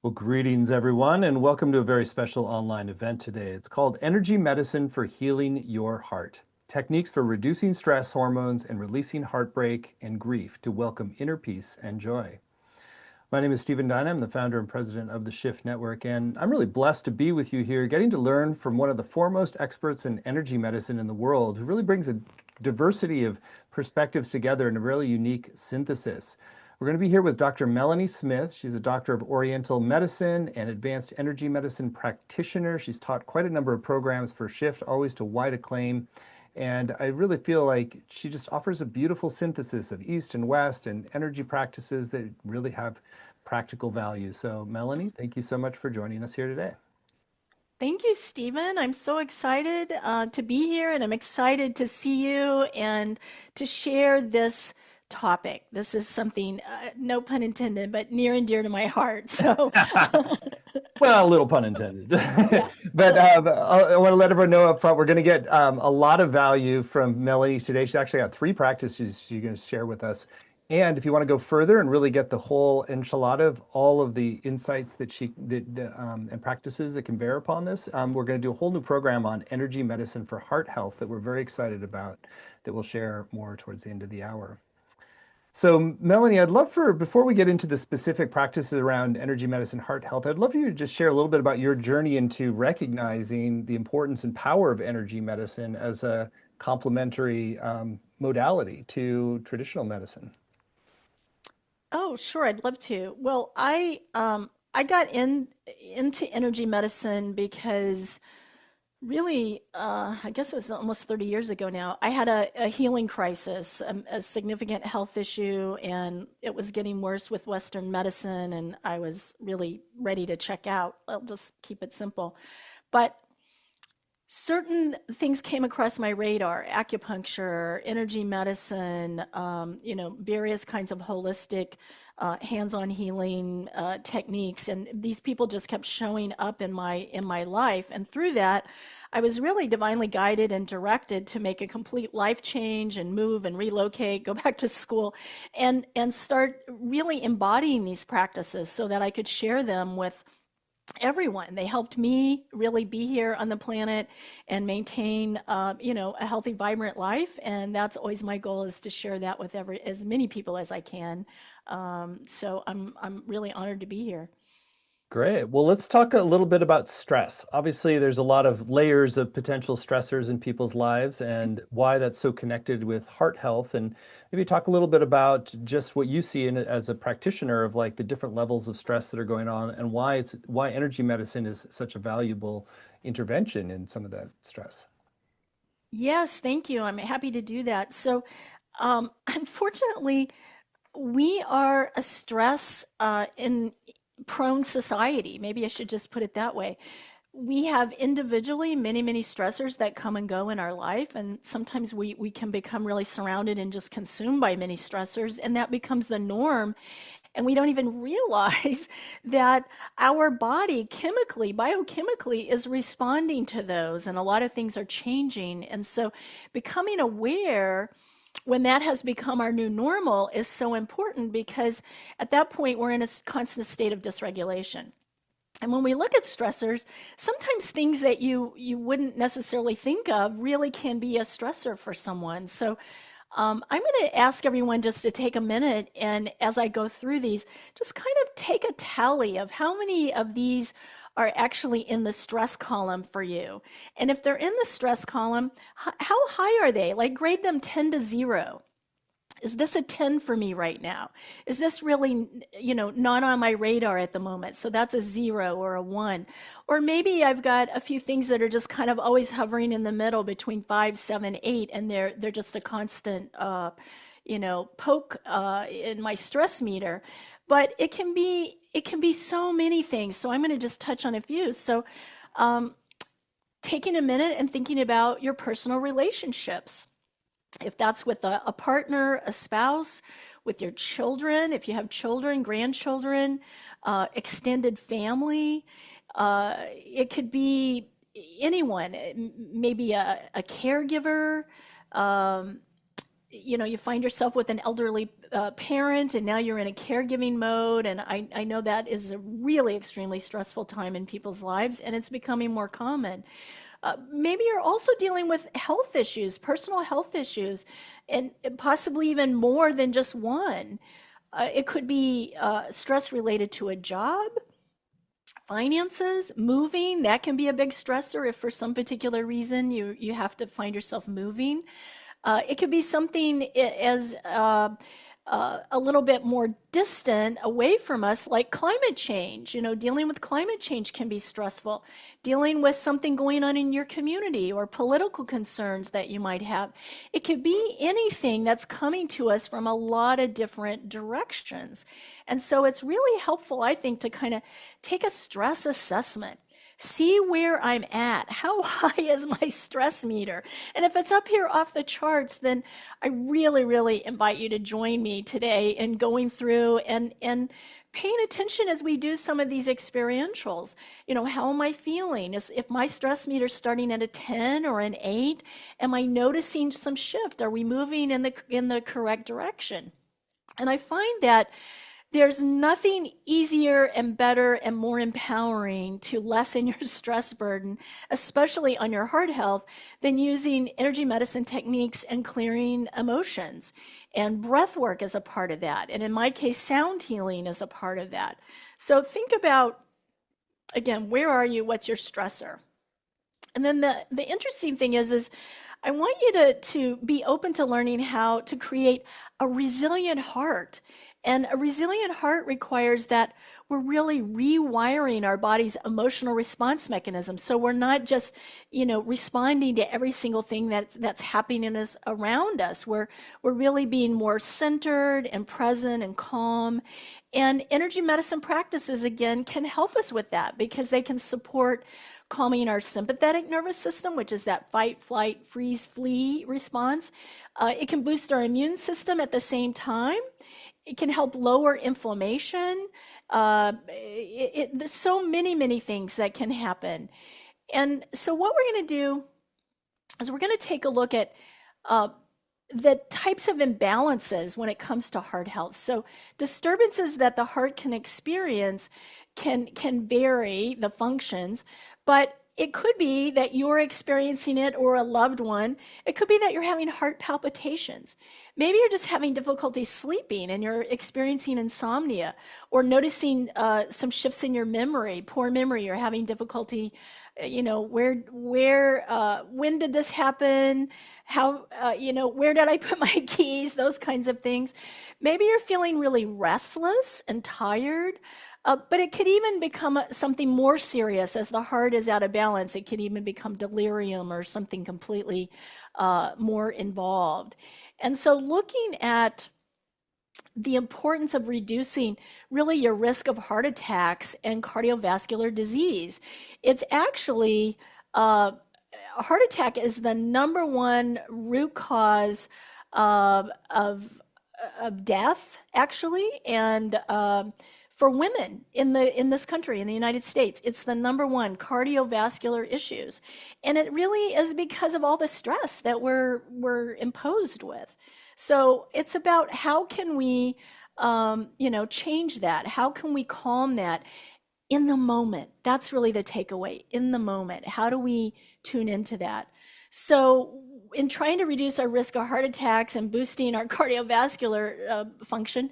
Well, greetings everyone, and welcome to a very special online event today. It's called Energy Medicine for Healing Your Heart. Techniques for reducing stress hormones and releasing heartbreak and grief to welcome inner peace and joy. My name is Stephen Dyna. I'm the founder and president of the Shift Network, and I'm really blessed to be with you here, getting to learn from one of the foremost experts in energy medicine in the world, who really brings a diversity of perspectives together in a really unique synthesis. We're going to be here with Dr. Melanie Smith. She's a Doctor of Oriental Medicine and Advanced Energy Medicine practitioner. She's taught quite a number of programs for Shift, always to wide acclaim. And I really feel like she just offers a beautiful synthesis of East and West and energy practices that really have practical value. So Melanie, thank you so much for joining us here today. Thank you, Stephen. I'm so excited to be here, and I'm excited to see you and to share this topic. This is something, no pun intended, but near and dear to my heart. So, Well, a little pun intended. yeah. But I want to let everyone know up front, we're going to get a lot of value from Melanie today. She's actually got 3 practices she's going to share with us. And if you want to go further and really get the whole enchilada of all of the insights that and practices that can bear upon this, we're going to do a whole new program on energy medicine for heart health that we're very excited about, that we'll share more towards the end of the hour. So Melanie, I'd love before we get into the specific practices around energy medicine, heart health, I'd love for you to just share a little bit about your journey into recognizing the importance and power of energy medicine as a complementary modality to traditional medicine. Oh, sure. I'd love to. Well, I got into energy medicine because really, I guess it was almost 30 years ago now. I had a healing crisis, a significant health issue, and it was getting worse with Western medicine, and I was really ready to check out. I'll just keep it simple. But certain things came across my radar: acupuncture, energy medicine, various kinds of holistic, hands-on healing techniques, and these people just kept showing up in my life. And through that, I was really divinely guided and directed to make a complete life change and move and relocate, go back to school, and start really embodying these practices so that I could share them with everyone. They helped me really be here on the planet and maintain, a healthy, vibrant life. And that's always my goal, is to share that with as many people as I can. So I'm really honored to be here. Great. Well, let's talk a little bit about stress. Obviously, there's a lot of layers of potential stressors in people's lives and why that's so connected with heart health. And maybe talk a little bit about just what you see in it as a practitioner of like the different levels of stress that are going on and why energy medicine is such a valuable intervention in some of that stress. Yes, thank you. I'm happy to do that. So, unfortunately, we are a stress in prone society. Maybe I should just put it that way. We have individually many, many stressors that come and go in our life, and sometimes we can become really surrounded and just consumed by many stressors, and that becomes the norm. And we don't even realize that our body chemically, biochemically, is responding to those, and a lot of things are changing. And so becoming aware when that has become our new normal is so important, because at that point we're in a constant state of dysregulation. And when we look at stressors, sometimes things that you wouldn't necessarily think of really can be a stressor for someone. So I'm going to ask everyone just to take a minute, and as I go through these, just kind of take a tally of how many of these are actually in the stress column for you. And if they're in the stress column, how high are they? Like, grade them 10 to 0. Is this a 10 for me right now? Is this really, not on my radar at the moment? So that's a 0 or a 1. Or maybe I've got a few things that are just kind of always hovering in the middle between 5, 7, 8, and they're just a constant, poke in my stress meter. But it can be so many things. So I'm going to just touch on a few. So taking a minute and thinking about your personal relationships. If that's with a partner, a spouse, with your children, if you have children, grandchildren, extended family, it could be anyone, maybe a caregiver. You find yourself with an elderly parent and now you're in a caregiving mode. And I know that is a really extremely stressful time in people's lives, and it's becoming more common. Maybe you're also dealing with health issues, personal health issues, and possibly even more than just one. It could be stress related to a job, finances, moving. That can be a big stressor if for some particular reason you have to find yourself moving. It could be something as a little bit more distant away from us, like climate change. You know, dealing with climate change can be stressful. Dealing with something going on in your community or political concerns that you might have. It could be anything that's coming to us from a lot of different directions. And so it's really helpful, I think, to kind of take a stress assessment. See where I'm at. How high is my stress meter? And if it's up here off the charts, then I really, really invite you to join me today in going through and paying attention as we do some of these experientials. You know, how am I feeling? If my stress meter is starting at a 10 or an 8, am I noticing some shift? Are we moving in the correct direction? And I find that there's nothing easier and better and more empowering to lessen your stress burden, especially on your heart health, than using energy medicine techniques and clearing emotions. And breath work is a part of that. And in my case, sound healing is a part of that. So think about, again, where are you? What's your stressor? And then the interesting thing is I want you to be open to learning how to create a resilient heart. And a resilient heart requires that we're really rewiring our body's emotional response mechanism. So we're not just, responding to every single thing that's happening around us. We're really being more centered and present and calm. And energy medicine practices, again, can help us with that because they can support calming our sympathetic nervous system, which is that fight, flight, freeze, flee response. It can boost our immune system at the same time. It can help lower inflammation. There's so many, many things that can happen. And so what we're going to do is we're going to take a look at the types of imbalances when it comes to heart health. So disturbances that the heart can experience can vary the functions, but it could be that you're experiencing it or a loved one. It could be that you're having heart palpitations. Maybe you're just having difficulty sleeping and you're experiencing insomnia or noticing some shifts in your memory, poor memory. You're having difficulty, when did this happen? How, where did I put my keys? Those kinds of things. Maybe you're feeling really restless and tired. But it could even become something more serious as the heart is out of balance. It could even become delirium or something completely more involved. And so looking at the importance of reducing really your risk of heart attacks and cardiovascular disease, it's actually a heart attack is the number one root cause of death, actually, and for women in this country, in the United States, it's the number one cardiovascular issues. And it really is because of all the stress that we're imposed with. So it's about how can we, change that? How can we calm that in the moment? That's really the takeaway, in the moment. How do we tune into that? So in trying to reduce our risk of heart attacks and boosting our cardiovascular function,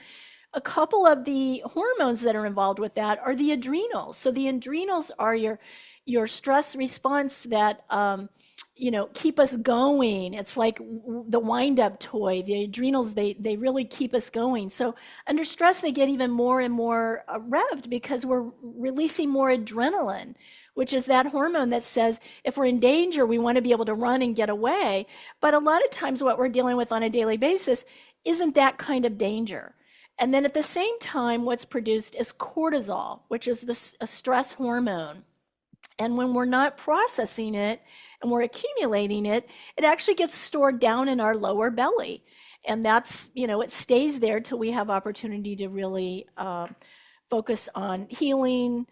a couple of the hormones that are involved with that are the adrenals. So the adrenals are your stress response that keep us going. It's like the wind-up toy. The adrenals, they really keep us going. So under stress, they get even more and more revved because we're releasing more adrenaline, which is that hormone that says if we're in danger, we want to be able to run and get away. But a lot of times what we're dealing with on a daily basis isn't that kind of danger. And then at the same time, what's produced is cortisol, which is a stress hormone. And when we're not processing it and we're accumulating it, it actually gets stored down in our lower belly. And that's, it stays there till we have opportunity to really focus on healing,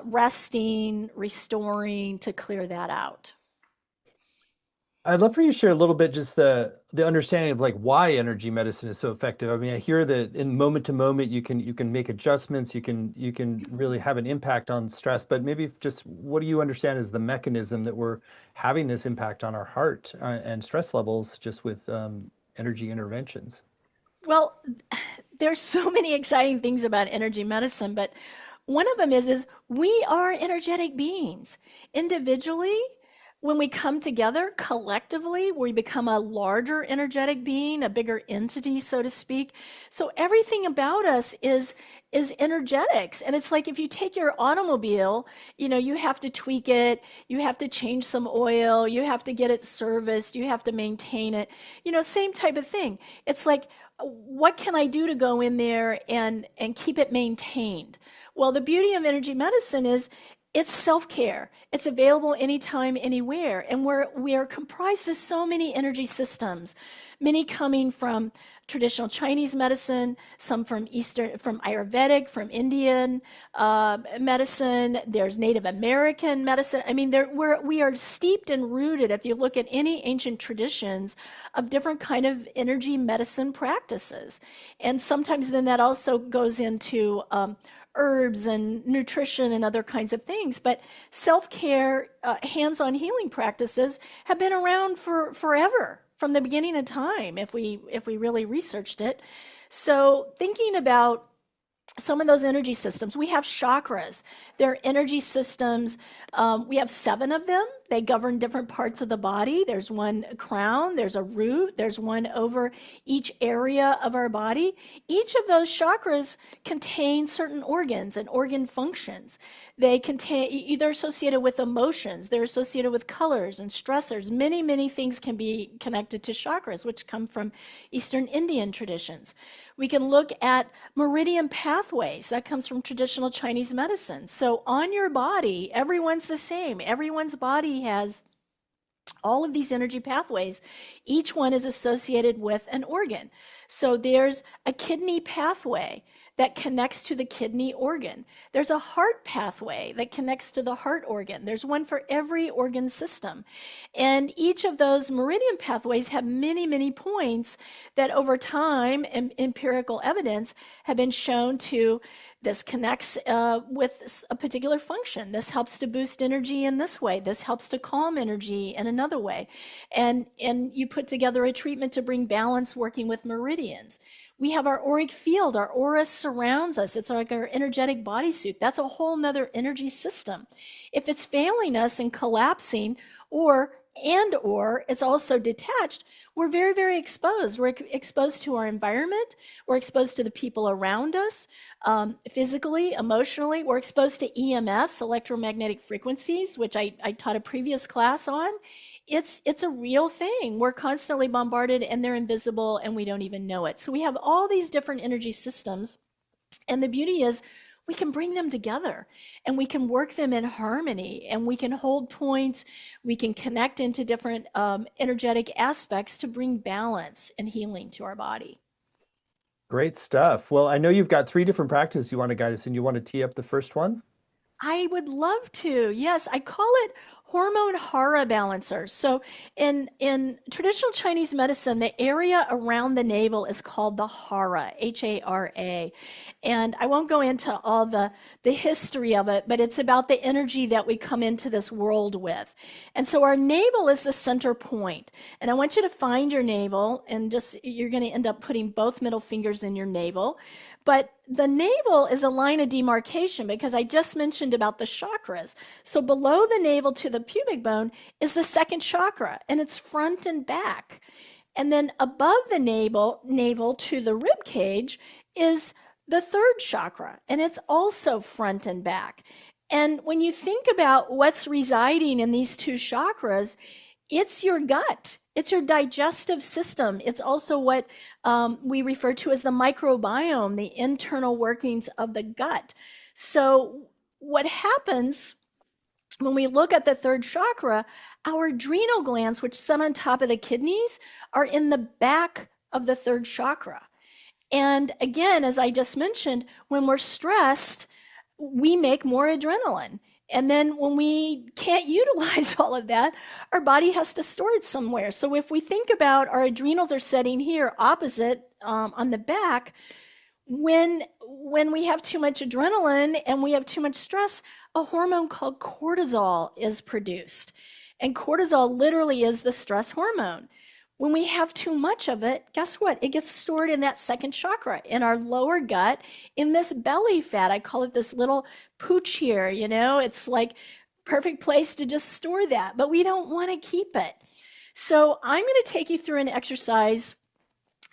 resting, restoring, to clear that out. I'd love for you to share a little bit just the understanding of like why energy medicine is so effective. I mean, I hear that in moment to moment you can make adjustments, you can really have an impact on stress, but maybe just what do you understand is the mechanism that we're having this impact on our heart and stress levels just with energy interventions? Well, there's so many exciting things about energy medicine, but one of them is we are energetic beings. Individually, when we come together collectively, we become a larger energetic being, a bigger entity, so to speak. So everything about us is energetics. And it's like if you take your automobile, you have to tweak it, you have to change some oil, you have to get it serviced, you have to maintain it. Same type of thing. It's like what can I do to go in there and keep it maintained? Well, the beauty of energy medicine is it's self-care. It's available anytime, anywhere. And we are comprised of so many energy systems, many coming from traditional Chinese medicine, some from Ayurvedic, from Indian medicine. There's Native American medicine. I mean, we are steeped and rooted, if you look at any ancient traditions, of different kind of energy medicine practices. And sometimes then that also goes into herbs and nutrition and other kinds of things. But self-care, hands-on healing practices have been around for forever, from the beginning of time, if we really researched it. So thinking about some of those energy systems, we have chakras. They're energy systems. We have 7 of them. They govern different parts of the body. There's one crown, there's a root, there's one over each area of our body. Each of those chakras contain certain organs and organ functions. They're associated with emotions, they're associated with colors and stressors. Many, many things can be connected to chakras, which come from Eastern Indian traditions. We can look at meridian pathways. That comes from traditional Chinese medicine. So on your body, everyone's the same. Everyone's body has all of these energy pathways. Each one is associated with an organ. So there's a kidney pathway that connects to the kidney organ. There's a heart pathway that connects to the heart organ. There's one for every organ system. And each of those meridian pathways have many, many points that over time and empirical evidence have been shown to this connects with a particular function. This helps to boost energy in this way. This helps to calm energy in another way. And you put together a treatment to bring balance working with meridians. We have our auric field. Our aura surrounds us. It's like our energetic bodysuit. That's a whole nother energy system. If it's failing us and collapsing, or it's also detached, we're very, very exposed. We're exposed to our environment. We're exposed to the people around us, physically, emotionally. We're exposed to EMFs, electromagnetic frequencies, which I taught a previous class on. It's a real thing. We're constantly bombarded and they're invisible and we don't even know it. So we have all these different energy systems. And the beauty is we can bring them together and we can work them in harmony and we can hold points. We can connect into different energetic aspects to bring balance and healing to our body. Great stuff. Well, I know you've got 3 different practices you want to guide us in. You want to tee up the first one? I would love to. Yes, I call it hormone hara balancer. So in traditional Chinese medicine, the area around the navel is called the hara, Hara. And I won't go into all the history of it, but it's about the energy that we come into this world with. And so our navel is the center point. And I want you to find your navel and you're going to end up putting both middle fingers in your navel. But the navel is a line of demarcation because I just mentioned about the chakras. So below the navel to the pubic bone is the second chakra, and it's front and back. And then above the navel to the rib cage is the third chakra, and it's also front and back. And when you think about what's residing in these 2 chakras, it's your gut. It's your digestive system. It's also what we refer to as the microbiome, the internal workings of the gut. So what happens when we look at the third chakra, our adrenal glands, which sit on top of the kidneys, are in the back of the third chakra. And again, as I just mentioned, when we're stressed, we make more adrenaline. And then when we can't utilize all of that, our body has to store it somewhere. So if we think about our adrenals are setting here opposite on the back, when we have too much adrenaline and we have too much stress, a hormone called cortisol is produced. And cortisol literally is the stress hormone. When we have too much of it, guess what? It gets stored in that second chakra, in our lower gut, in this belly fat. I call it this little pooch here, you know? It's like perfect place to just store that, but we don't want to keep it. So I'm going to take you through an exercise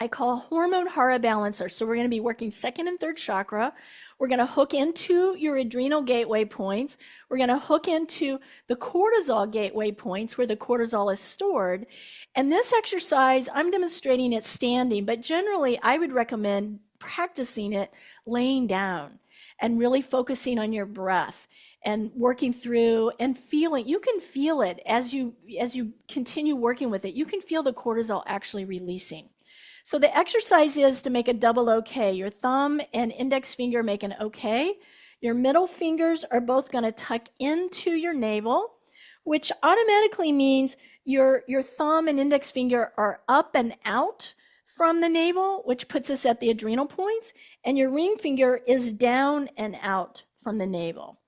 I call hormone hara balancer. So we're going to be working second and third chakra. We're going to hook into your adrenal gateway points. We're going to hook into the cortisol gateway points where the cortisol is stored. And this exercise, I'm demonstrating it standing, but generally I would recommend practicing it laying down and really focusing on your breath and working through and feeling. You can feel it as you continue working with it. You can feel the cortisol actually releasing. So the exercise is to make a double OK. Your thumb and index finger make an OK. Your middle fingers are both going to tuck into your navel, which automatically means your thumb and index finger are up and out from the navel, which puts us at the adrenal points, and your ring finger is down and out from the navel.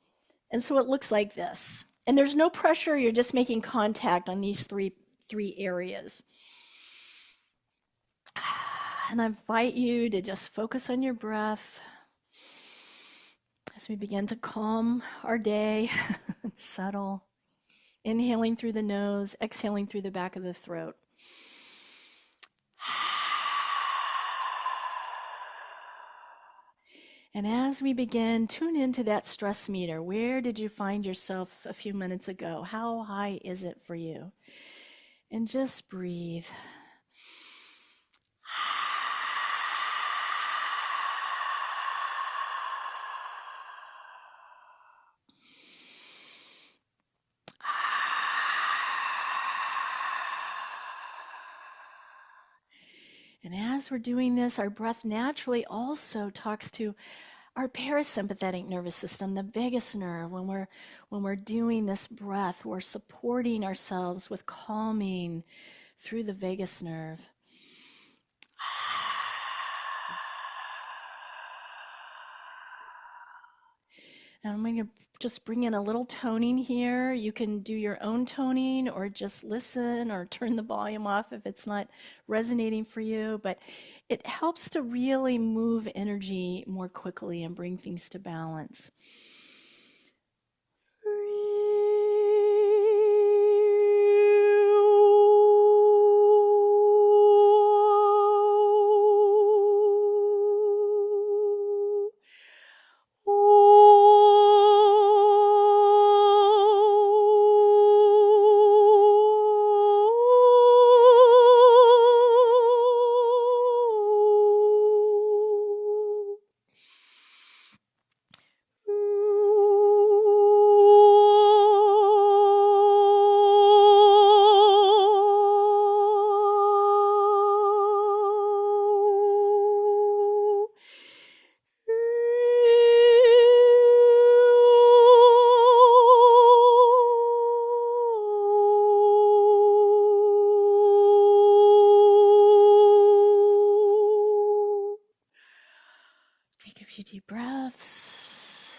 And so it looks like this. And there's no pressure, you're just making contact on these three areas. And I invite you to just focus on your breath as we begin to calm our day and settle. Inhaling through the nose, exhaling through the back of the throat. And as we begin, tune into that stress meter. Where did you find yourself a few minutes ago? How high is it for you? And just breathe. And as we're doing this, our breath naturally also talks to our parasympathetic nervous system, the vagus nerve. When we're doing this breath, we're supporting ourselves with calming through the vagus nerve. And I'm going to just bring in a little toning here. You can do your own toning or just listen or turn the volume off if it's not resonating for you. But it helps to really move energy more quickly and bring things to balance. Take a few deep breaths.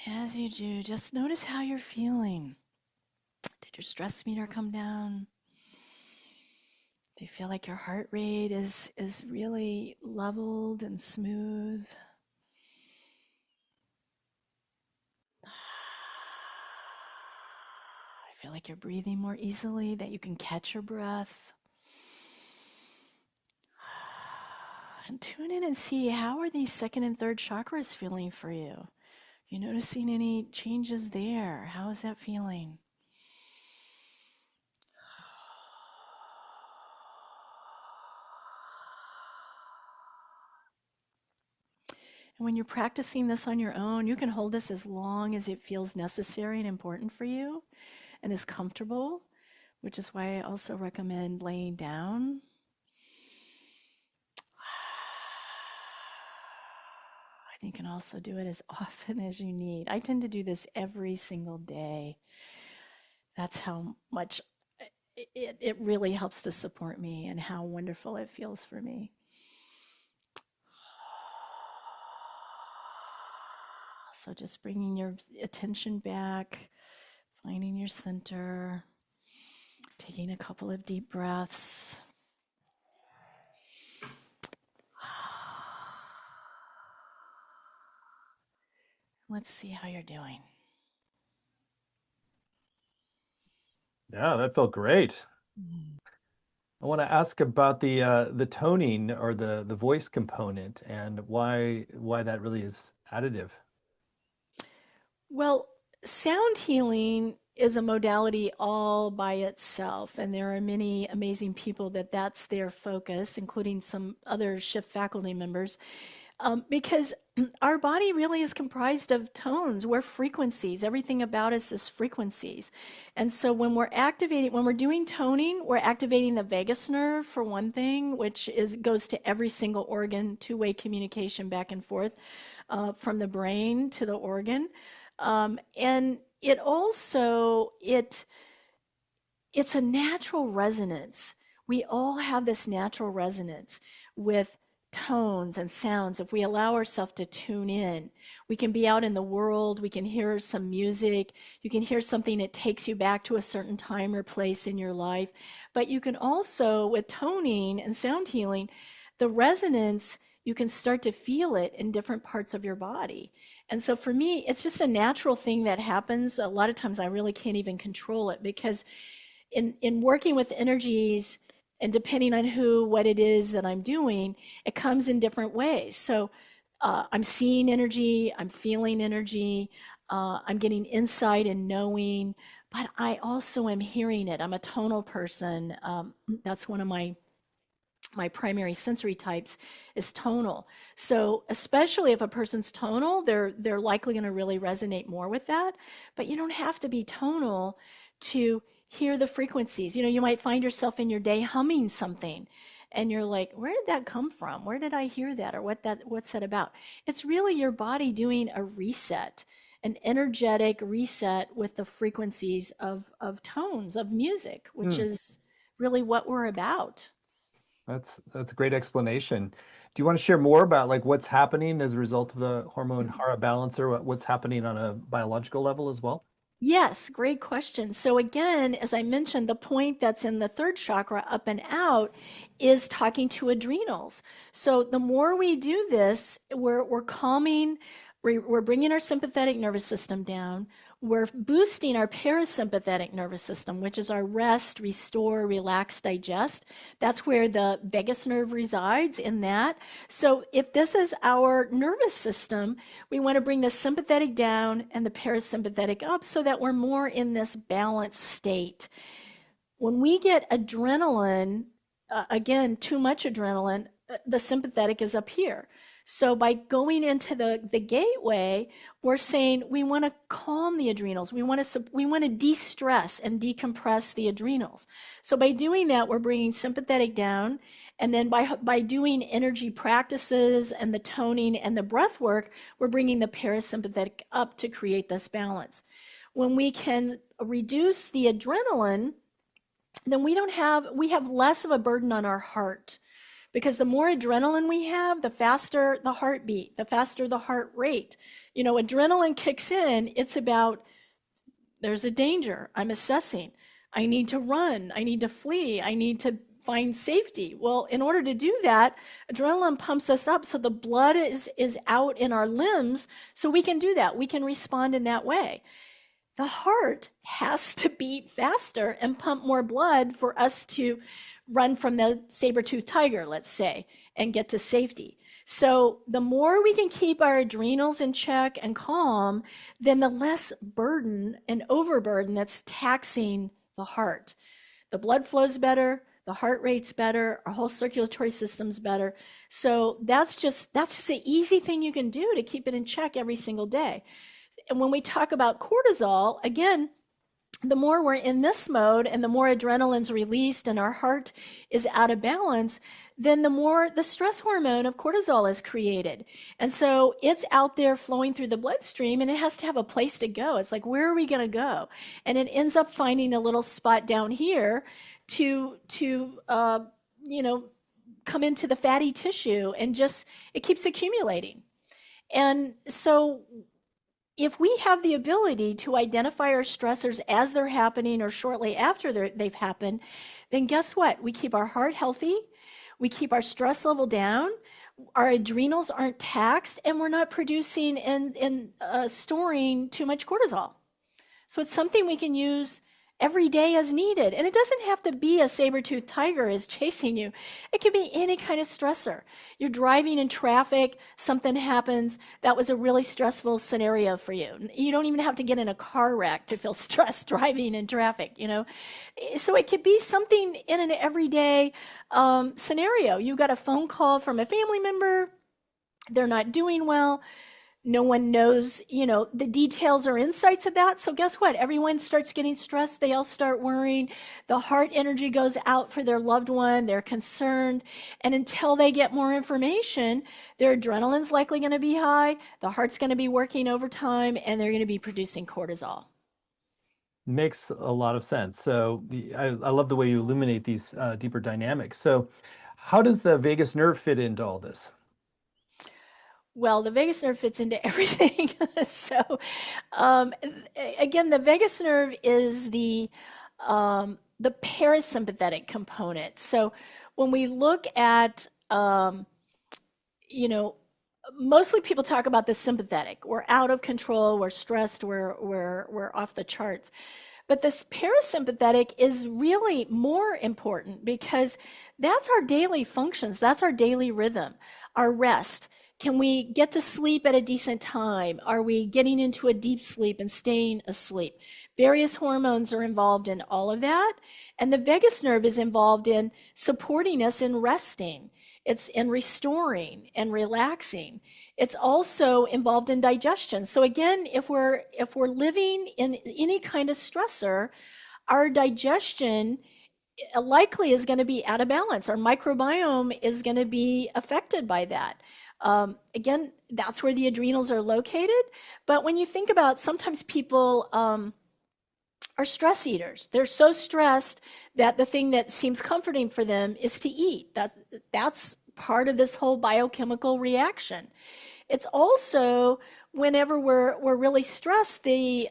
And as you do, just notice how you're feeling. Did your stress meter come down? Do you feel like your heart rate is really leveled and smooth? I feel like you're breathing more easily, that you can catch your breath. And tune in and see, how are these second and third chakras feeling for you? You noticing any changes there? How is that feeling? And when you're practicing this on your own, you can hold this as long as it feels necessary and important for you and is comfortable, which is why I also recommend laying down. And you can also do it as often as you need. I tend to do this every single day. That's how much it really helps to support me and how wonderful it feels for me. So just bringing your attention back, finding your center, taking a couple of deep breaths. Let's see how you're doing. Yeah, that felt great. I want to ask about the toning or the voice component and why that really is additive. Well, sound healing is a modality all by itself, and there are many amazing people that's their focus, including some other shift faculty members, because our body really is comprised of tones. We're frequencies. Everything about us is frequencies. And so when we're doing toning, we're activating the vagus nerve for one thing, which goes to every single organ, two-way communication back and forth from the brain to the organ. And it also, it's a natural resonance. We all have this natural resonance with tones and sounds. If we allow ourselves to tune in, we can be out in the world, we can hear some music, you can hear something that takes you back to a certain time or place in your life. But you can also, with toning and sound healing, the resonance, you can start to feel it in different parts of your body. And so for me, it's just a natural thing that happens. A lot of times I really can't even control it, because in working with energies and depending on what it is that I'm doing, it comes in different ways. So I'm seeing energy, I'm feeling energy, I'm getting insight and knowing, but I also am hearing it. I'm a tonal person. That's one of my primary sensory types is tonal. So especially if a person's tonal, they're likely going to really resonate more with that. But you don't have to be tonal to hear the frequencies. You might find yourself in your day humming something and you're like, where did that come from? Where did I hear that? Or what's that about? It's really your body doing a reset, an energetic reset with the frequencies of tones of music, which is really what we're about. That's a great explanation. Do you want to share more about like what's happening as a result of the hormone Hara balancer? What's happening on a biological level as well? Yes, great question. So again, as I mentioned, the point that's in the third chakra up and out is talking to adrenals. So the more we do this, we're calming, we're bringing our sympathetic nervous system down. We're boosting our parasympathetic nervous system, which is our rest, restore, relax, digest. That's where the vagus nerve resides in that. So if this is our nervous system, we want to bring the sympathetic down and the parasympathetic up so that we're more in this balanced state. When we get adrenaline, again, too much adrenaline, the sympathetic is up here. So by going into the gateway, we're saying we want to calm the adrenals. We want to de-stress and decompress the adrenals. So by doing that, we're bringing sympathetic down. And then by doing energy practices and the toning and the breath work, we're bringing the parasympathetic up to create this balance. When we can reduce the adrenaline, then we have less of a burden on our heart. Because the more adrenaline we have, the faster the heartbeat, the faster the heart rate. Adrenaline kicks in, it's about, there's a danger, I'm assessing, I need to run, I need to flee, I need to find safety. Well, in order to do that, adrenaline pumps us up so the blood is out in our limbs, so we can do that, we can respond in that way. The heart has to beat faster and pump more blood for us to run from the saber-toothed tiger, let's say, and get to safety. So the more we can keep our adrenals in check and calm, then the less burden and overburden that's taxing the heart. The blood flows better, the heart rate's better, our whole circulatory system's better. So that's just an easy thing you can do to keep it in check every single day. And when we talk about cortisol, again, the more we're in this mode and the more adrenaline's released and our heart is out of balance, then the more the stress hormone of cortisol is created. And so it's out there flowing through the bloodstream and it has to have a place to go. It's like, where are we going to go? And it ends up finding a little spot down here to come into the fatty tissue, and just, it keeps accumulating. And so if we have the ability to identify our stressors as they're happening or shortly after they've happened, then guess what? We keep our heart healthy, we keep our stress level down, our adrenals aren't taxed, and we're not producing and storing too much cortisol. So it's something we can use every day as needed. And it doesn't have to be a saber-toothed tiger is chasing you. It can be any kind of stressor. You're driving in traffic, something happens, that was a really stressful scenario for you. You don't even have to get in a car wreck to feel stressed driving in traffic, you know? So it could be something in an everyday scenario. You got a phone call from a family member, they're not doing well. No one knows, the details or insights of that. So guess what? Everyone starts getting stressed. They all start worrying. The heart energy goes out for their loved one. They're concerned. And until they get more information, their adrenaline's likely going to be high. The heart's going to be working overtime, and they're going to be producing cortisol. Makes a lot of sense. So I love the way you illuminate these deeper dynamics. So how does the vagus nerve fit into all this? Well, the vagus nerve fits into everything. So, again, the vagus nerve is the parasympathetic component. So, when we look at, mostly people talk about the sympathetic. We're out of control. We're stressed. We're off the charts. But this parasympathetic is really more important because that's our daily functions. That's our daily rhythm, our rest. Can we get to sleep at a decent time? Are we getting into a deep sleep and staying asleep? Various hormones are involved in all of that. And the vagus nerve is involved in supporting us in resting. It's in restoring and relaxing. It's also involved in digestion. So again, if we're living in any kind of stressor, our digestion likely is going to be out of balance. Our microbiome is going to be affected by that. Again, that's where the adrenals are located. But when you think about, sometimes people are stress eaters. They're so stressed that the thing that seems comforting for them is to eat. That's part of this whole biochemical reaction. It's also, whenever we're really stressed, the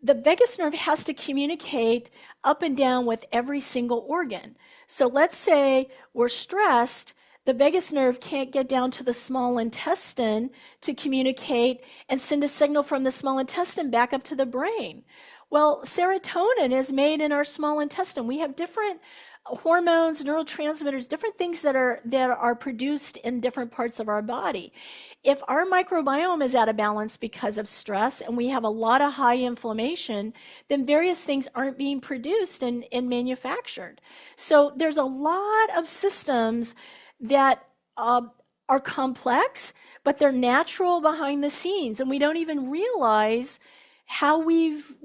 vagus nerve has to communicate up and down with every single organ. So let's say we're stressed, the vagus nerve can't get down to the small intestine to communicate and send a signal from the small intestine back up to the brain. Well, serotonin is made in our small intestine. We have different hormones, neurotransmitters, different things that are produced in different parts of our body. If our microbiome is out of balance because of stress and we have a lot of high inflammation, then various things aren't being produced and manufactured. So there's a lot of systems that are complex, but they're natural behind the scenes, and we don't even realize how we've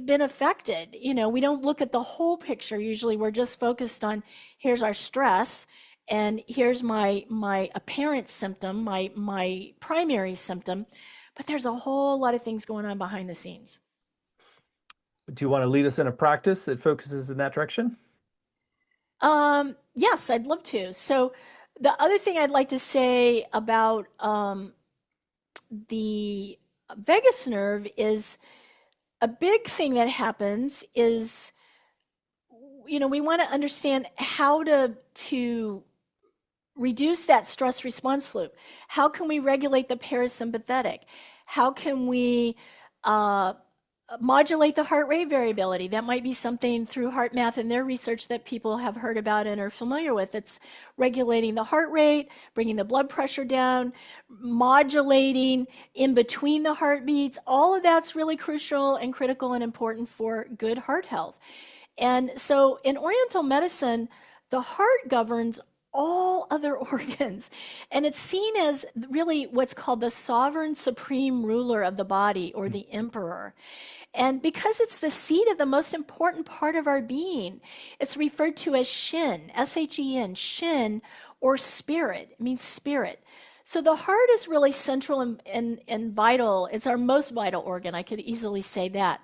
been affected. We don't look at the whole picture. Usually we're just focused on, here's our stress, and here's my apparent symptom, my primary symptom, but there's a whole lot of things going on behind the scenes. Do you want to lead us in a practice that focuses in that direction? Yes, I'd love to. So the other thing I'd like to say about the vagus nerve is, a big thing that happens is, we want to understand how to reduce that stress response loop. How can we regulate the parasympathetic? How can we modulate the heart rate variability? That might be something through HeartMath and their research that people have heard about and are familiar with. It's regulating the heart rate, bringing the blood pressure down, modulating in between the heartbeats. All of that's really crucial and critical and important for good heart health. And so in Oriental medicine, the heart governs all other organs. And it's seen as really what's called the sovereign supreme ruler of the body, or the emperor. And because it's the seat of the most important part of our being, it's referred to as Shin, S-H-E-N, Shin, or spirit. It means spirit. So the heart is really central and vital. It's our most vital organ. I could easily say that.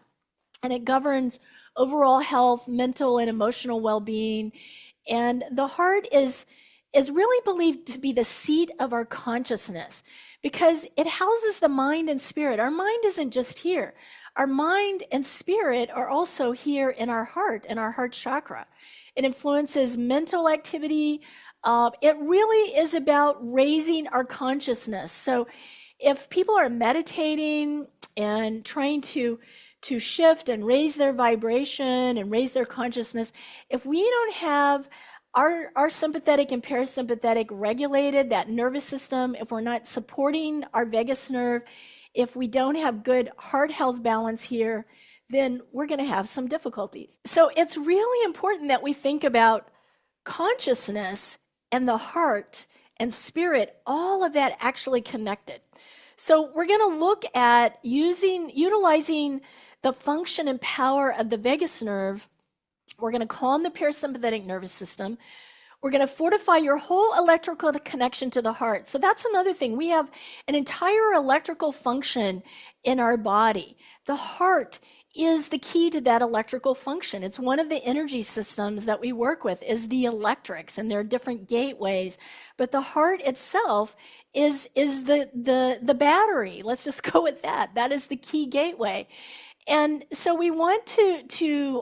And it governs overall health, mental and emotional well-being. And the heart is really believed to be the seat of our consciousness because it houses the mind and spirit. Our mind isn't just here. Our mind and spirit are also here in our heart chakra. It influences mental activity. It really is about raising our consciousness. So if people are meditating and trying to shift and raise their vibration and raise their consciousness, if we don't have our sympathetic and parasympathetic regulated, that nervous system, if we're not supporting our vagus nerve, if we don't have good heart health balance here, then we're going to have some difficulties. So it's really important that we think about consciousness and the heart and spirit, all of that actually connected. So we're going to look at utilizing the function and power of the vagus nerve. We're going to calm the parasympathetic nervous system. We're going to fortify your whole electrical connection to the heart. So that's another thing. We have an entire electrical function in our body. The heart is the key to that electrical function. It's one of the energy systems that we work with is the electrics, and there are different gateways. But the heart itself is the battery. Let's just go with that. That is the key gateway. And so we want to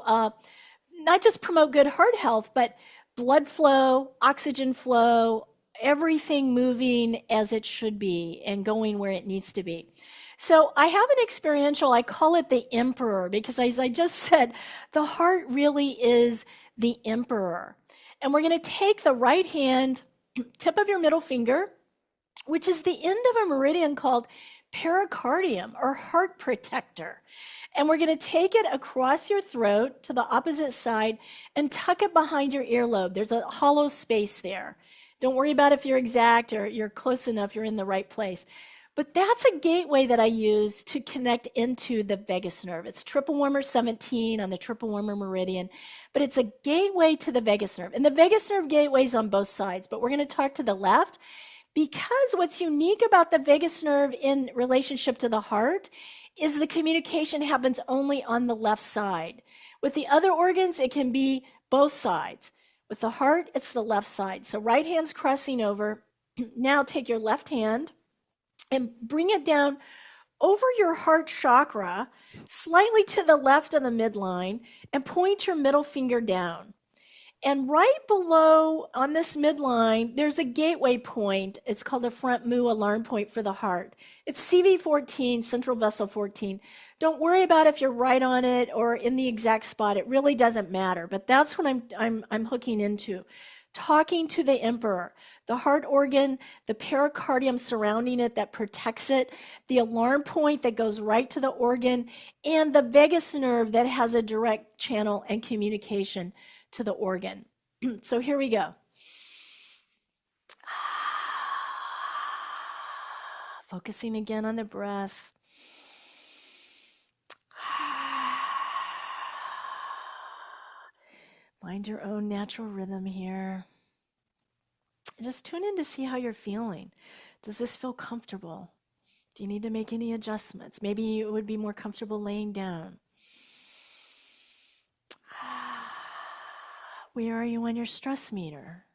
not just promote good heart health, but blood flow, oxygen flow, everything moving as it should be and going where it needs to be. So I have an experiential, I call it the emperor, because as I just said, the heart really is the emperor. And we're going to take the right hand, tip of your middle finger, which is the end of a meridian called pericardium, or heart protector. And we're going to take it across your throat to the opposite side and tuck it behind your earlobe. There's a hollow space there. Don't worry about if you're exact or you're close enough, you're in the right place. But that's a gateway that I use to connect into the vagus nerve. It's triple warmer 17 on the triple warmer meridian, but it's a gateway to the vagus nerve. And the vagus nerve gateway is on both sides, but we're going to talk to the left because what's unique about the vagus nerve in relationship to the heart is the communication happens only on the left side. With the other organs, it can be both sides. With the heart, it's the left side. So right hand's crossing over. Now take your left hand and bring it down over your heart chakra, slightly to the left of the midline, and point your middle finger down. And right below on this midline, there's a gateway point. It's called a front mu alarm point for the heart. It's CV14, central vessel 14. Don't worry about if you're right on it or in the exact spot. It really doesn't matter. But that's what I'm hooking into. Talking to the emperor, the heart organ, the pericardium surrounding it that protects it, the alarm point that goes right to the organ, and the vagus nerve that has a direct channel and communication to the organ. So here we go. Focusing again on the breath. Find your own natural rhythm here. Just tune in to see how you're feeling. Does this feel comfortable? Do you need to make any adjustments? Maybe you would be more comfortable laying down. Where are you on your stress meter?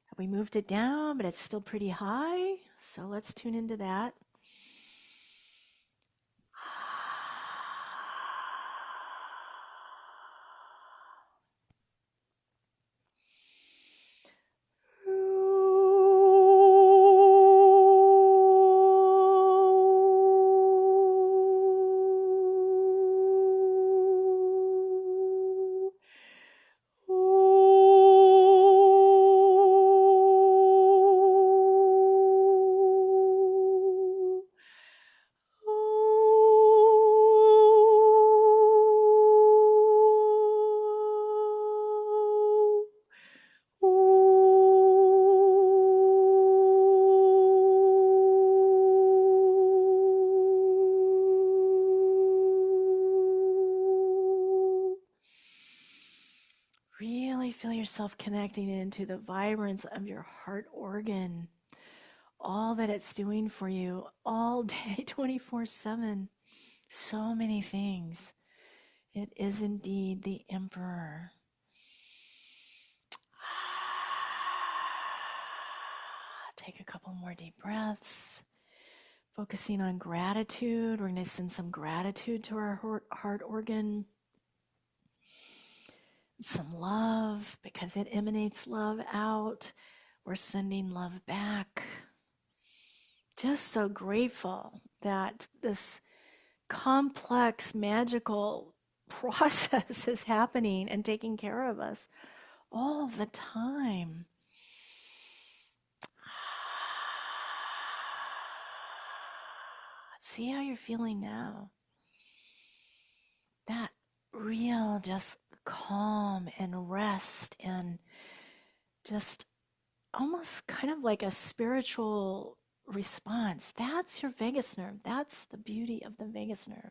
Have we moved it down, but it's still pretty high? So let's tune into that. feel yourself connecting into the vibrance of your heart organ, all that it's doing for you all day, 24/7. So many things. It is indeed the emperor. Take a couple more deep breaths. Focusing on gratitude. We're going to send some gratitude to our heart organ. Some love, because it emanates love out. We're sending love back. Just so grateful that this complex, magical process is happening and taking care of us all the time. See how you're feeling now. That real just calm and rest and just almost kind of like a spiritual response. That's your vagus nerve. That's the beauty of the vagus nerve.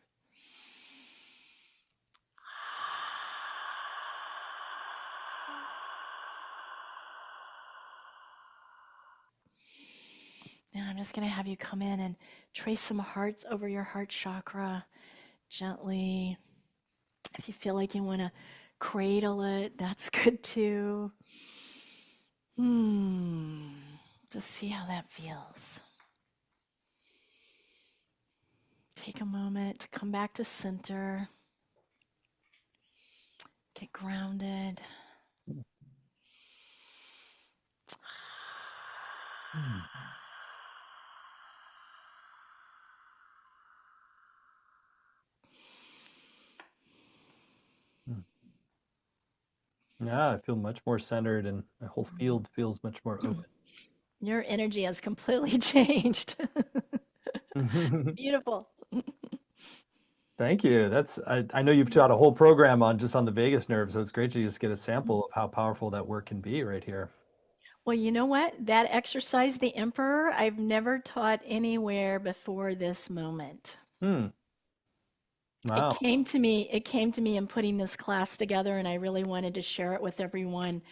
Now I'm just going to have you come in and trace some hearts over your heart chakra gently. If you feel like you want to cradle it, that's good too. Just see how that feels. Take a moment to come back to center. Get grounded. Yeah, I feel much more centered and my whole field feels much more open. Your energy has completely changed. It's beautiful. Thank you. I know you've taught a whole program on just on the vagus nerve, so it's great to just get a sample of how powerful that work can be right here. Well, you know what? That exercise, the emperor, I've never taught anywhere before this moment. Wow. It came to me in putting this class together, and I really wanted to share it with everyone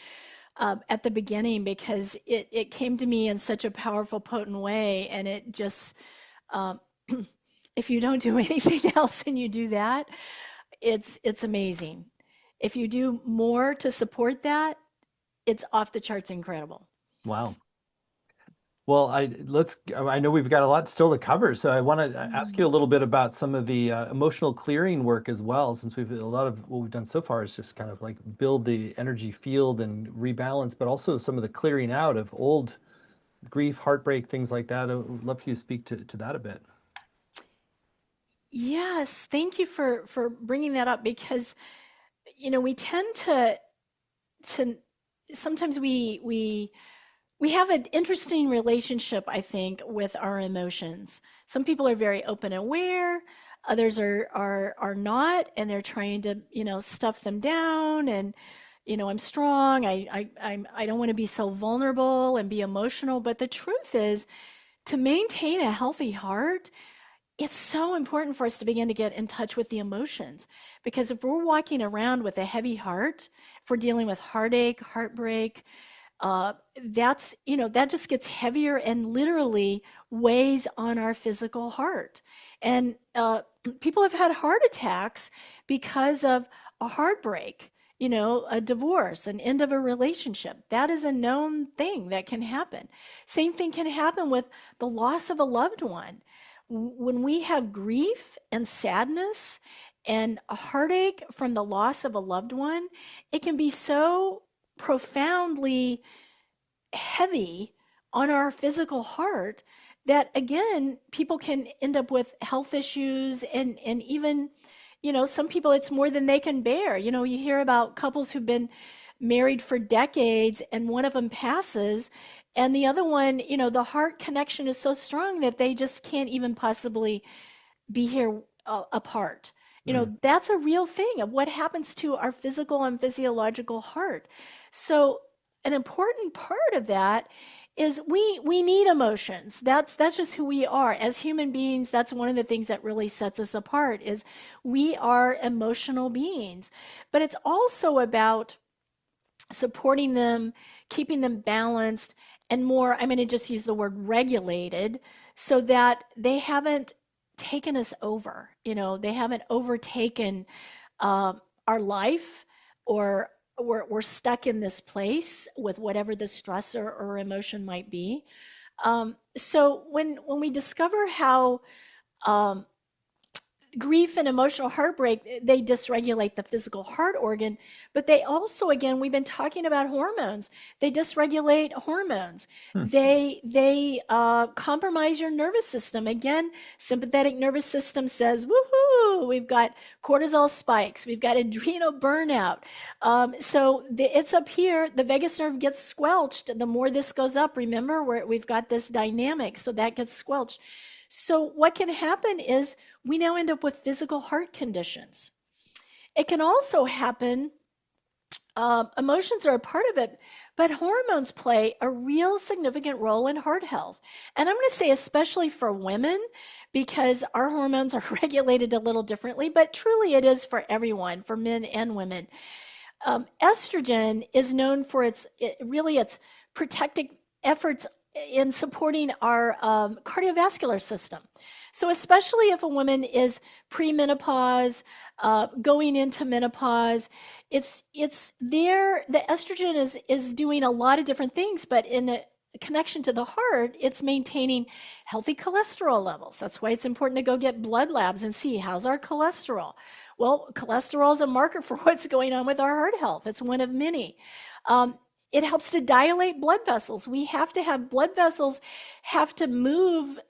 at the beginning because it came to me in such a powerful, potent way. And it just, if you don't do anything else and you do that, it's amazing. If you do more to support that, it's off the charts incredible. Wow. Well, I know we've got a lot still to cover, so I want to ask you a little bit about some of the emotional clearing work as well, since a lot of what we've done so far is just kind of like build the energy field and rebalance, but also some of the clearing out of old grief, heartbreak, things like that. I would love for you to speak to that a bit. Yes, thank you for bringing that up because we tend to sometimes we have an interesting relationship, I think, with our emotions. Some people are very open and aware, others are not, and they're trying to, stuff them down and, I'm strong, I don't want to be so vulnerable and be emotional. But the truth is, to maintain a healthy heart, it's so important for us to begin to get in touch with the emotions. Because if we're walking around with a heavy heart, if we're dealing with heartache, heartbreak, that just gets heavier and literally weighs on our physical heart. And people have had heart attacks because of a heartbreak, a divorce, an end of a relationship. That is a known thing that can happen. Same thing can happen with the loss of a loved one. When we have grief and sadness and a heartache from the loss of a loved one, it can be so profoundly heavy on our physical heart that, again, people can end up with health issues and even, some people, it's more than they can bear. You hear about couples who've been married for decades and one of them passes and the other one, the heart connection is so strong that they just can't even possibly be here apart. That's a real thing of what happens to our physical and physiological heart. So an important part of that is we need emotions. That's just who we are as human beings. That's one of the things that really sets us apart is we are emotional beings. But it's also about supporting them, keeping them balanced, and more, I'm going to just use the word regulated, so that they haven't taken us over. They haven't overtaken uh, our life, or we're stuck in this place with whatever the stressor or emotion might be. So when we discover how um, grief and emotional heartbreak, they dysregulate the physical heart organ, but they also, again, we've been talking about hormones, they dysregulate hormones. Hmm. They compromise your nervous system. Again, sympathetic nervous system says, woohoo, we've got cortisol spikes, we've got adrenal burnout. It's up here, the vagus nerve gets squelched the more this goes up. Remember, we've got this dynamic, so that gets squelched. So what can happen is we now end up with physical heart conditions. It can also happen, emotions are a part of it, but hormones play a real significant role in heart health. And I'm going to say especially for women, because our hormones are regulated a little differently, but truly it is for everyone, for men and women. Estrogen is known for its protective efforts in supporting our cardiovascular system. So especially if a woman is premenopause, going into menopause, it's there. The estrogen is doing a lot of different things, but in a connection to the heart, it's maintaining healthy cholesterol levels. That's why it's important to go get blood labs and see how's our cholesterol. Well, cholesterol is a marker for what's going on with our heart health. It's one of many. It helps to dilate blood vessels. We have to have blood vessels have to move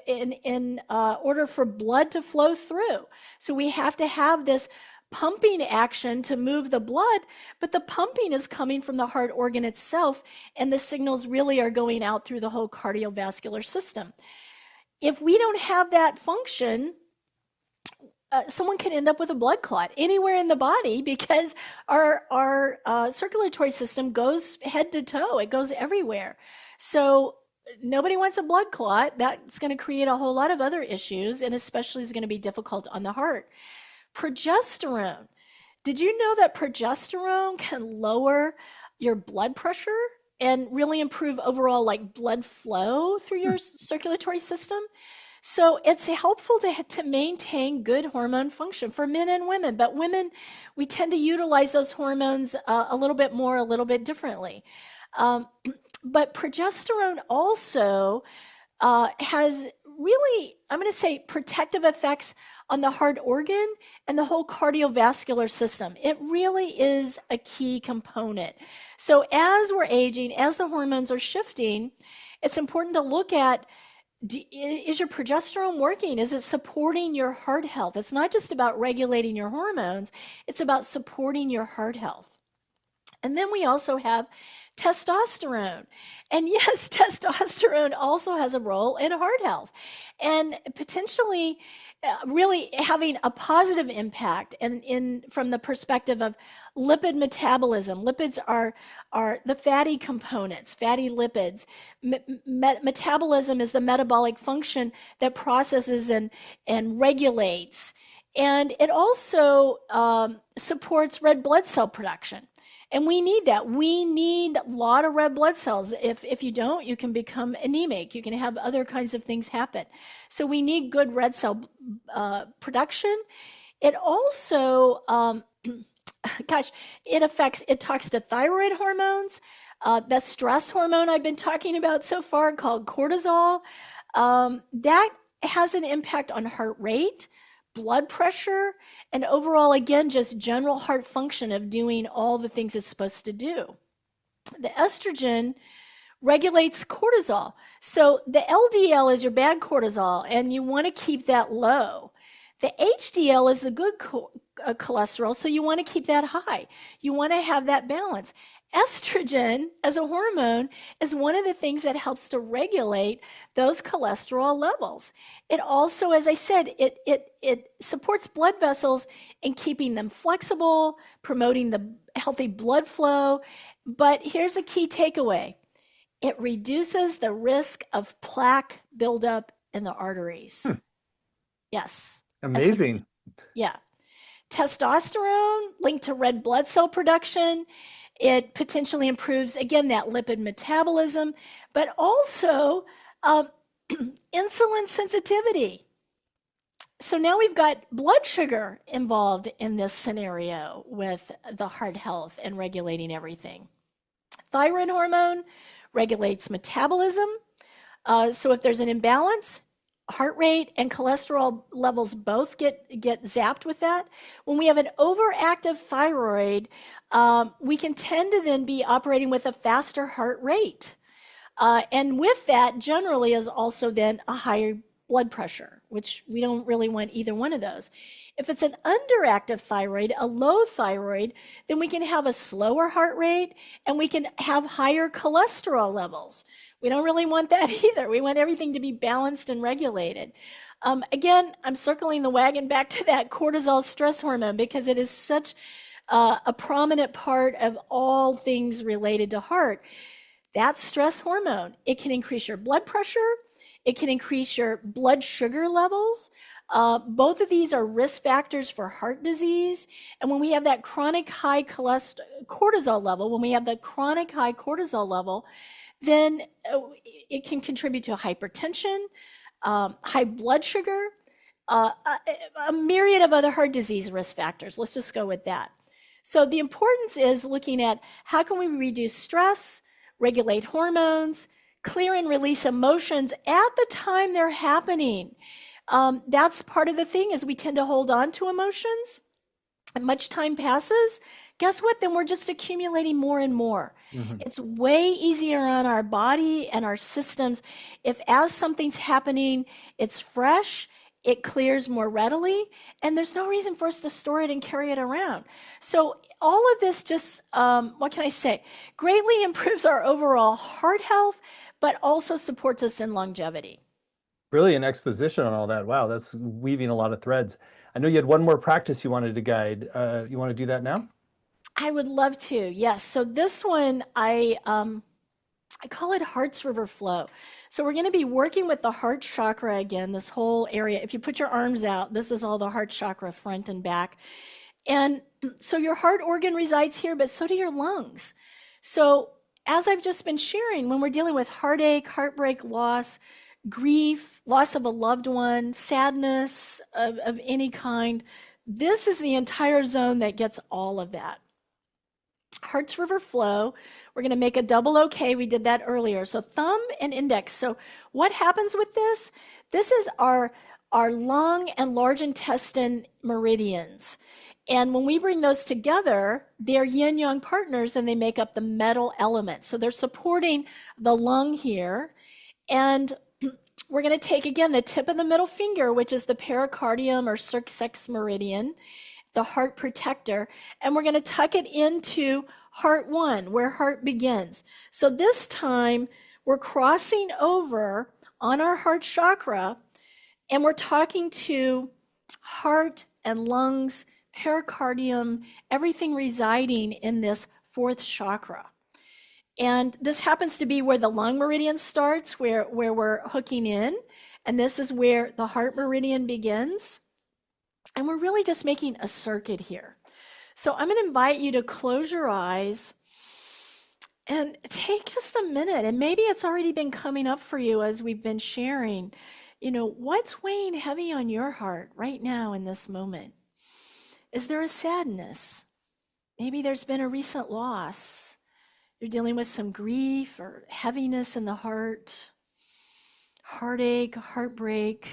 in order for blood to flow through. So we have to have this pumping action to move the blood, but the pumping is coming from the heart organ itself, and the signals really are going out through the whole cardiovascular system. If we don't have that function, someone can end up with a blood clot anywhere in the body, because our circulatory system goes head to toe. It goes everywhere. So nobody wants a blood clot. That's going to create a whole lot of other issues, and especially is going to be difficult on the heart. Progesterone. Did you know that progesterone can lower your blood pressure and really improve overall blood flow through your circulatory system? So it's helpful to maintain good hormone function for men and women, but women, we tend to utilize those hormones a little bit more, a little bit differently. But progesterone also has really, I'm going to say, protective effects on the heart organ and the whole cardiovascular system. It really is a key component. So as we're aging, as the hormones are shifting, it's important to look at, is your progesterone working? Is it supporting your heart health? It's not just about regulating your hormones, it's about supporting your heart health. And then we also have testosterone. And yes, testosterone also has a role in heart health, and potentially really having a positive impact from the perspective of lipid metabolism. Lipids are the fatty components, fatty lipids. Metabolism is the metabolic function that processes and regulates. And it also supports red blood cell production. And we need that. We need a lot of red blood cells. If you don't, you can become anemic. You can have other kinds of things happen. So we need good red cell production. It also, it talks to thyroid hormones, the stress hormone I've been talking about so far called cortisol. That has an impact on heart rate, blood pressure, and overall, again, just general heart function of doing all the things it's supposed to do. The estrogen regulates cortisol. So the LDL is your bad cortisol, and you want to keep that low. The HDL is the good cholesterol, so you want to keep that high. You want to have that balance. Estrogen, as a hormone, is one of the things that helps to regulate those cholesterol levels. It also, as I said, it supports blood vessels in keeping them flexible, promoting the healthy blood flow. But here's a key takeaway. It reduces the risk of plaque buildup in the arteries. Yes. Amazing. Yeah. Testosterone linked to red blood cell production. It potentially improves, again, that lipid metabolism, but also um, insulin sensitivity. So now we've got blood sugar involved in this scenario with the heart health and regulating everything. Thyroid hormone regulates metabolism. So if there's an imbalance, heart rate and cholesterol levels both get zapped with that. When we have an overactive thyroid, we can tend to then be operating with a faster heart rate. And with that, generally, is also then a higher blood pressure, which we don't really want either one of those. If it's an underactive thyroid, a low thyroid, then we can have a slower heart rate and we can have higher cholesterol levels. We don't really want that either. We want everything to be balanced and regulated. Again, I'm circling the wagon back to that cortisol stress hormone because it is such a prominent part of all things related to heart. That stress hormone, it can increase your blood pressure, it can increase your blood sugar levels. Both of these are risk factors for heart disease. And when we have that chronic high cortisol level, when we have the chronic high cortisol level, then it can contribute to hypertension, high blood sugar, a myriad of other heart disease risk factors. Let's just go with that. So the importance is looking at how can we reduce stress, regulate hormones, clear and release emotions at the time they're happening. That's part of the thing is we tend to hold on to emotions. And much time passes, guess what? Then we're just accumulating more and more. Mm-hmm. It's way easier on our body and our systems if as something's happening, it's fresh, it clears more readily, and there's no reason for us to store it and carry it around. So all of this just, what can I say, greatly improves our overall heart health, but also supports us in longevity. Brilliant exposition on all that. Wow, that's weaving a lot of threads. I know you had one more practice you wanted to guide. You want to do that now? I would love to, yes. So this one, I call it Heart's River Flow. So we're going to be working with the heart chakra again, this whole area. If you put your arms out, this is all the heart chakra, front and back. And so your heart organ resides here, but so do your lungs. So as I've just been sharing, when we're dealing with heartache, heartbreak, loss, grief, loss of a loved one, sadness of any kind, this is the entire zone that gets all of that. Heart's River Flow, we're going to make a double OK. We did that earlier. So thumb and index. So what happens with this? This is our lung and large intestine meridians. And when we bring those together, they're yin-yang partners and they make up the metal element. So they're supporting the lung here. And we're going to take, again, the tip of the middle finger, which is the pericardium or circumflex meridian, the heart protector, and we're going to tuck it into heart one, where heart begins. So this time we're crossing over on our heart chakra, and we're talking to heart and lungs, pericardium, everything residing in this fourth chakra. And this happens to be where the lung meridian starts, where we're hooking in, and this is where the heart meridian begins. And we're really just making a circuit here. So I'm going to invite you to close your eyes and take just a minute. And maybe it's already been coming up for you as we've been sharing. You know, what's weighing heavy on your heart right now in this moment? Is there a sadness? Maybe there's been a recent loss. You're dealing with some grief or heaviness in the heart, heartache, heartbreak.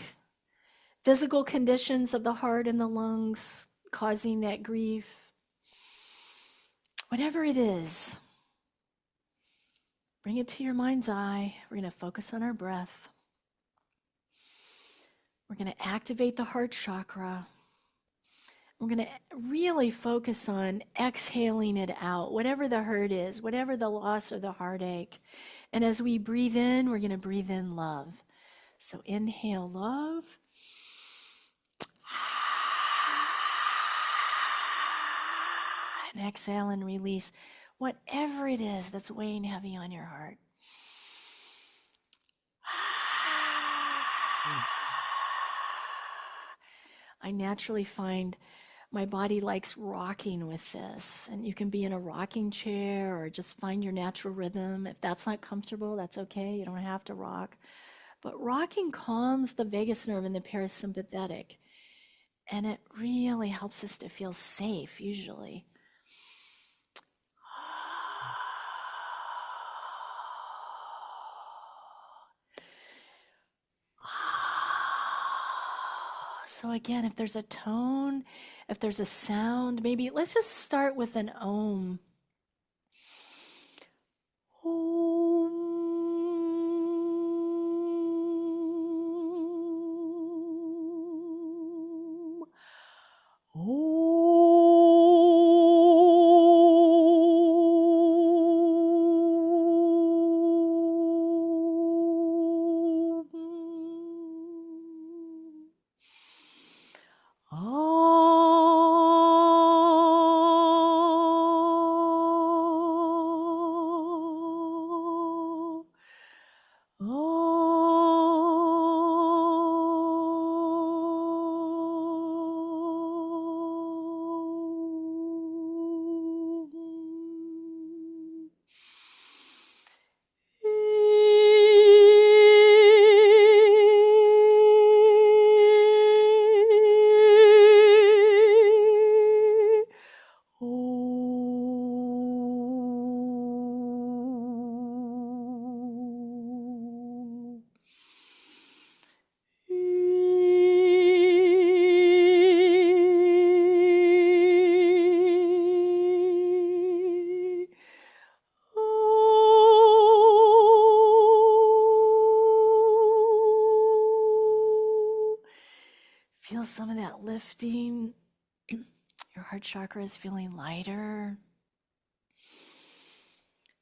Physical conditions of the heart and the lungs causing that grief. Whatever it is, bring it to your mind's eye. We're going to focus on our breath. We're going to activate the heart chakra. We're going to really focus on exhaling it out, whatever the hurt is, whatever the loss or the heartache. And as we breathe in, we're going to breathe in love. So inhale love. And exhale and release whatever it is that's weighing heavy on your heart. I naturally find My body likes rocking with this. And you can be in a rocking chair or just find your natural rhythm. If that's not comfortable, that's okay. You don't have to rock. But rocking calms the vagus nerve and the parasympathetic. And it really helps us to feel safe, usually. So again, if there's a tone, if there's a sound, maybe let's just start with an om. Om. Feel some of that lifting. Your heart chakra is feeling lighter.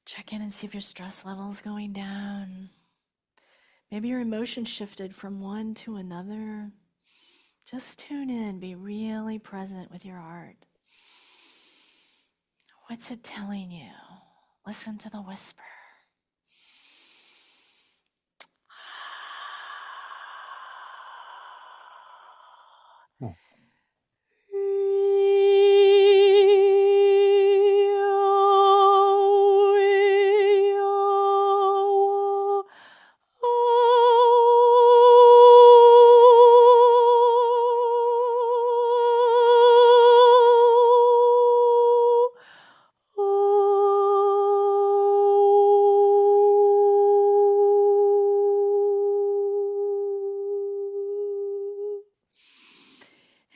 Check in and see if your stress level is going down. Maybe your emotion shifted from one to another. Just tune in, be really present with your heart. What's it telling you? Listen to the whisper.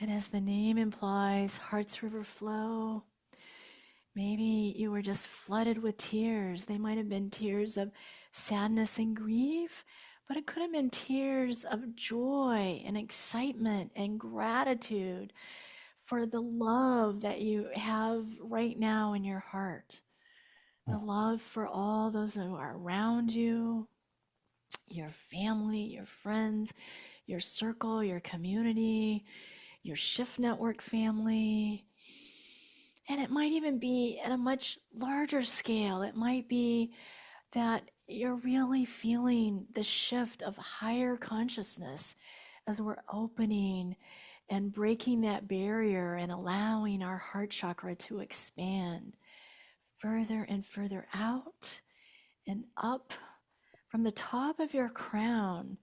And as the name implies, heart's river flow. Maybe you were just flooded with tears. They might have been tears of sadness and grief, but it could have been tears of joy and excitement and gratitude for the love that you have right now in your heart. The love for all those who are around you, your family, your friends, your circle, your community, your Shift Network family. And it might even be at a much larger scale. It might be that you're really feeling the shift of higher consciousness as we're opening and breaking that barrier and allowing our heart chakra to expand further and further out and up from the top of your crown.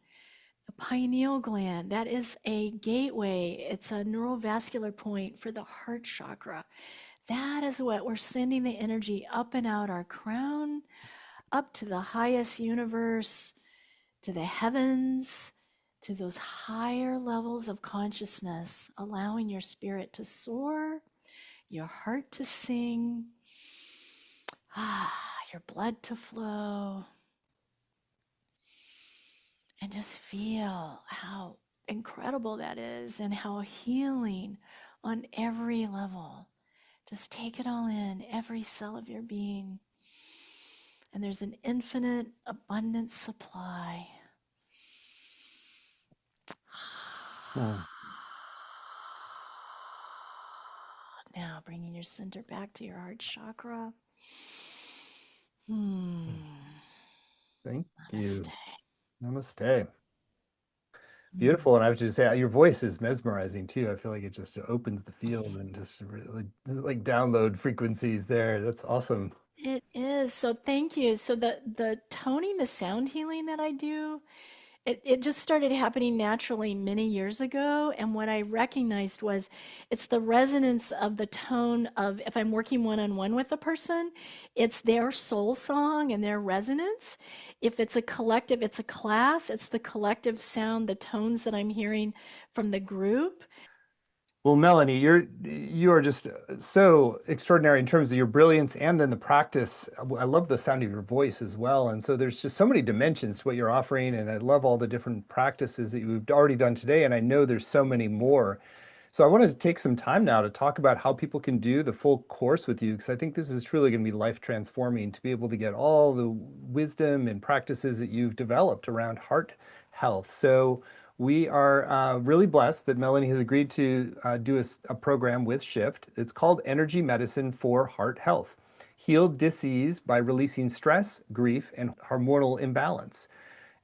The pineal gland, that is a gateway. It's a neurovascular point for the heart chakra. That is what we're sending the energy up and out our crown, up to the highest universe, to the heavens, to those higher levels of consciousness, allowing your spirit to soar, your heart to sing, your blood to flow. And just feel how incredible that is and how healing on every level. Just take it all in, every cell of your being. And there's an infinite, abundant supply. Now bringing your center back to your heart chakra. Thank Namaste. you. Namaste. Beautiful. And I was just say your voice is mesmerizing too. I feel like it just opens the field and just really like download frequencies there. That's awesome. It is. So thank you. So the toning, the sound healing that I do, it just started happening naturally many years ago. And what I recognized was it's the resonance of the tone of if I'm working one-on-one with a person, it's their soul song and their resonance. If it's a collective, it's a class, it's the collective sound, the tones that I'm hearing from the group. Well, Melanie, you are just so extraordinary in terms of your brilliance and then the practice. I love the sound of your voice as well. And so there's just so many dimensions to what you're offering. And I love all the different practices that you've already done today. And I know there's so many more. So I want to take some time now to talk about how people can do the full course with you, because I think this is truly going to be life transforming to be able to get all the wisdom and practices that you've developed around heart health. So we are really blessed that Melanie has agreed to do a program with Shift. It's called Energy Medicine for Heart Health. Heal disease by releasing stress, grief, and hormonal imbalance.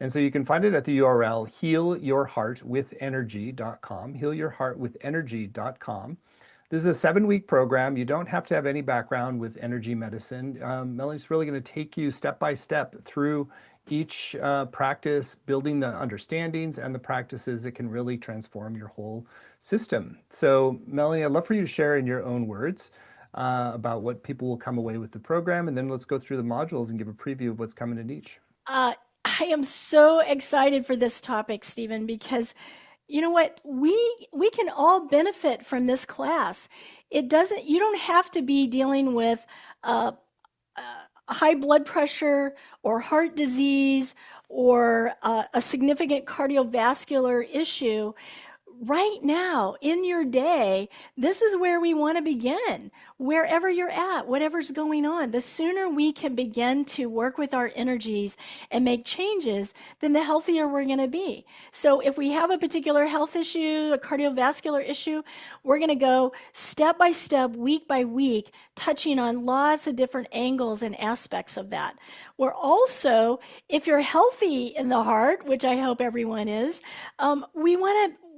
And so you can find it at the URL healyourheartwithenergy.com, healyourheartwithenergy.com. This is a 7-week program. You don't have to have any background with energy medicine. Melanie's really going to take you step by step through each practice, building the understandings and the practices that can really transform your whole system. So, Melanie, I'd love for you to share in your own words about what people will come away with the program, and then let's go through the modules and give a preview of what's coming in each. Uh, I am so excited for this topic, Stephen, because you know what? We can all benefit from this class. It doesn't, you don't have to be dealing with uh, high blood pressure or heart disease or a significant cardiovascular issue. Right now in your day, this is where we want to begin. Wherever you're at, whatever's going on, the sooner we can begin to work with our energies and make changes, then the healthier we're going to be. So if we have a particular health issue, a cardiovascular issue, we're going to go step by step, week by week, touching on lots of different angles and aspects of that. We're also, if you're healthy in the heart, which I hope everyone is,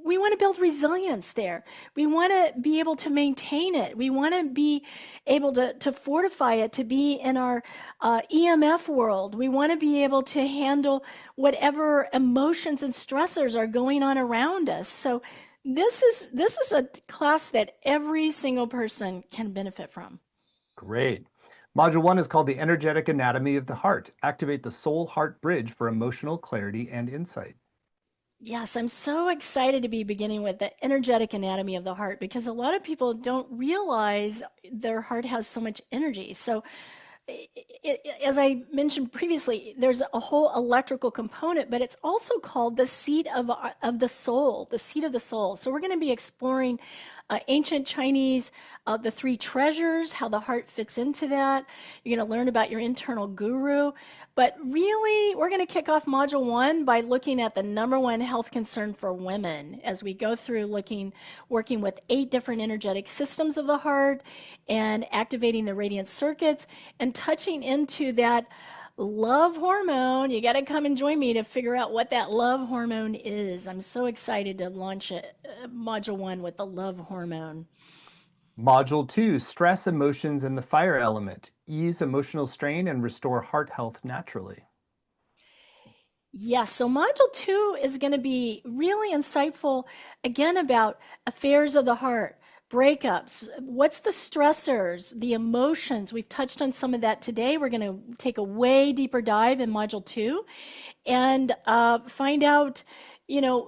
we want to build resilience there. We want to be able to maintain it. We want to be able to fortify it, to be in our EMF world. We want to be able to handle whatever emotions and stressors are going on around us. So this is a class that every single person can benefit from. Great. Module 1 is called the Energetic Anatomy of the Heart. Activate the soul-heart bridge for emotional clarity and insight. Yes, I'm so excited to be beginning with the energetic anatomy of the heart because a lot of people don't realize their heart has so much energy. So as I mentioned previously, there's a whole electrical component, but it's also called the seat of the soul, the seat of the soul. So we're going to be exploring ancient Chinese, the 3 treasures, how the heart fits into that. You're going to learn about your internal guru. But really, we're going to kick off module 1 by looking at the #1 health concern for women as we go through working with 8 different energetic systems of the heart and activating the radiant circuits and touching into that love hormone. You got to come and join me to figure out what that love hormone is. I'm so excited to launch module 1 with the love hormone. Module 2, Stress, Emotions, and the Fire Element. Ease emotional strain and restore heart health naturally. Yes, so module 2 is going to be really insightful again about affairs of the heart, breakups, what's the stressors, the emotions. We've touched on some of that today. We're going to take a way deeper dive in module 2 and find out,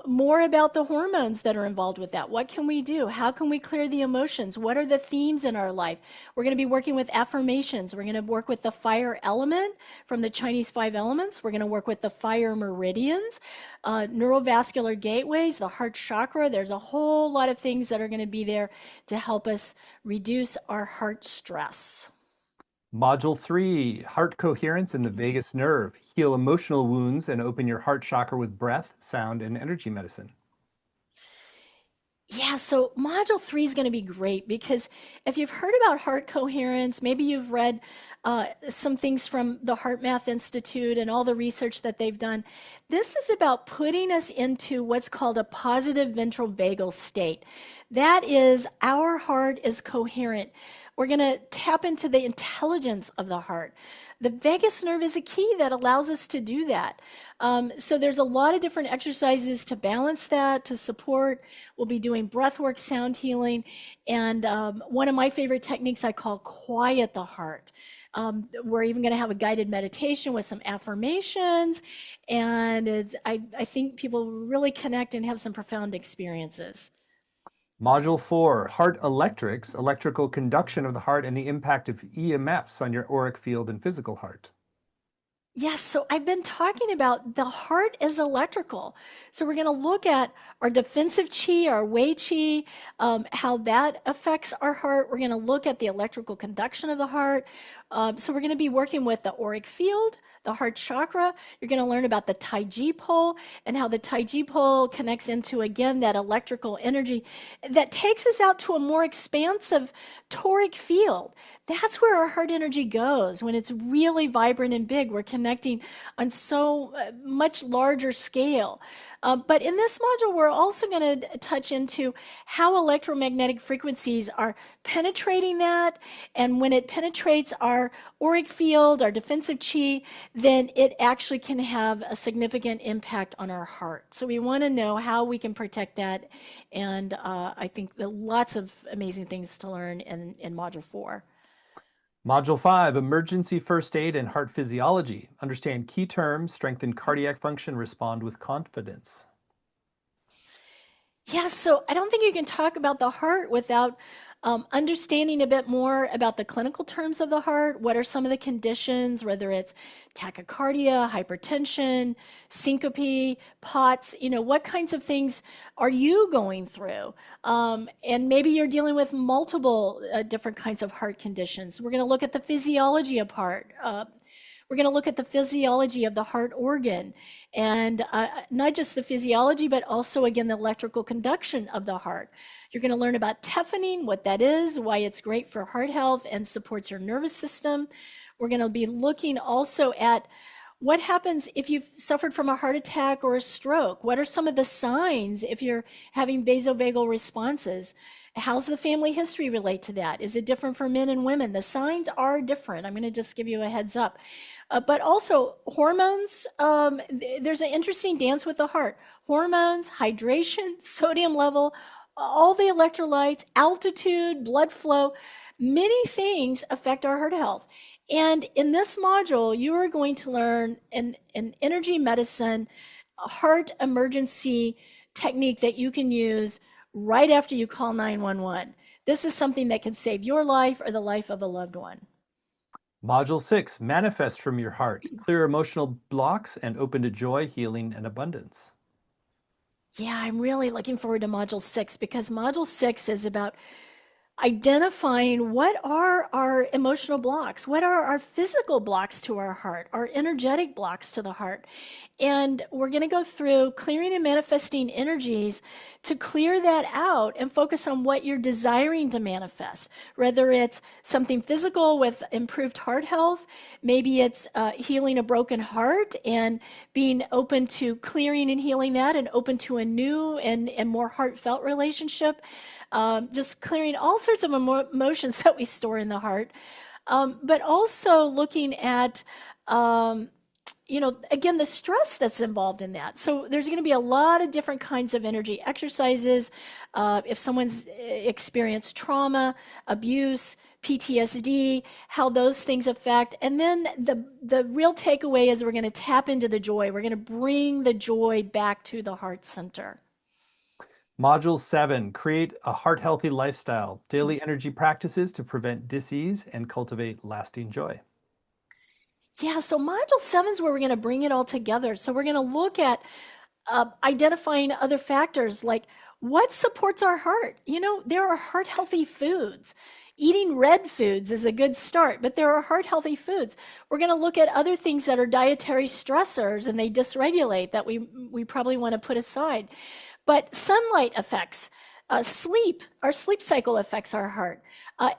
more about the hormones that are involved with that. What can we do? How can we clear the emotions? What are the themes in our life? We're going to be working with affirmations. We're going to work with the fire element from the Chinese 5 elements. We're going to work with the fire meridians, neurovascular gateways, the heart chakra. There's a whole lot of things that are going to be there to help us reduce our heart stress. Module 3, Heart Coherence and the Vagus Nerve. Heal emotional wounds and open your heart chakra with breath, sound, and energy medicine. Yeah, so module three is going to be great because if you've heard about heart coherence, maybe you've read some things from the Heart Math Institute and all the research that they've done. This is about putting us into what's called a positive ventral vagal state. That is, our heart is coherent. We're going to tap into the intelligence of the heart. The vagus nerve is a key that allows us to do that. So there's a lot of different exercises to balance that, to support. We'll be doing breath work, sound healing, and one of my favorite techniques I call quiet the heart. We're even going to have a guided meditation with some affirmations, and I think people really connect and have some profound experiences. Module 4, heart electrics, electrical conduction of the heart and the impact of EMFs on your auric field and physical heart. Yes, so I've been talking about the heart is electrical. So we're going to look at our defensive chi, our wei chi, how that affects our heart. We're going to look at the electrical conduction of the heart. So we're going to be working with the auric field, the heart chakra. You're going to learn about the Tai Chi pole and how the Tai Chi pole connects into, again, that electrical energy that takes us out to a more expansive toric field. That's where our heart energy goes. When it's really vibrant and big, we're connecting on so much larger scale. But in this module, we're also going to touch into how electromagnetic frequencies are penetrating that. And when it penetrates our auric field, our defensive chi, then it actually can have a significant impact on our heart. So we want to know how we can protect that. And I think there are lots of amazing things to learn in Module 4. Module 5, emergency first aid and heart physiology. Understand key terms, strengthen cardiac function, respond with confidence. Yeah, so I don't think you can talk about the heart without understanding a bit more about the clinical terms of the heart. What are some of the conditions, whether it's tachycardia, hypertension, syncope, POTS, what kinds of things are you going through? And maybe you're dealing with multiple different kinds of heart conditions. We're going to look at the physiology of heart. We're going to look at the physiology of the heart organ, and not just the physiology, but also, again, the electrical conduction of the heart. You're going to learn about tephoning, what that is, why it's great for heart health and supports your nervous system. We're going to be looking also at what happens if you've suffered from a heart attack or a stroke. What are some of the signs if you're having vasovagal responses? How's the family history relate to that? Is it different for men and women? The signs are different. I'm going to just give you a heads up. But also hormones, there's an interesting dance with the heart. Hormones, hydration, sodium level, all the electrolytes, altitude, blood flow, many things affect our heart health. And in this module, you are going to learn an energy medicine, a heart emergency technique that you can use right after you call 911. This is something that can save your life or the life of a loved one. Module 6, manifest from your heart, clear emotional blocks and open to joy, healing, and abundance. Yeah, I'm really looking forward to Module 6 because Module 6 is about identifying what are our emotional blocks, what are our physical blocks to our heart, our energetic blocks to the heart. And we're going to go through clearing and manifesting energies to clear that out and focus on what you're desiring to manifest, whether it's something physical with improved heart health, maybe it's healing a broken heart and being open to clearing and healing that and open to a new and more heartfelt relationship. Just clearing all sorts of emotions that we store in the heart, but also looking at, again, the stress that's involved in that. So there's going to be a lot of different kinds of energy exercises. If someone's experienced trauma, abuse, PTSD, how those things affect. And then the real takeaway is we're going to tap into the joy. We're going to bring the joy back to the heart center. Module 7, create a heart-healthy lifestyle, daily energy practices to prevent dis-ease and cultivate lasting joy. Yeah, so Module 7 is where we're going to bring it all together. So we're going to look at identifying other factors like what supports our heart. There are heart-healthy foods. Eating red foods is a good start, but there are heart-healthy foods. We're going to look at other things that are dietary stressors and they dysregulate that we probably want to put aside. But sunlight effects, Sleep, our sleep cycle affects our heart.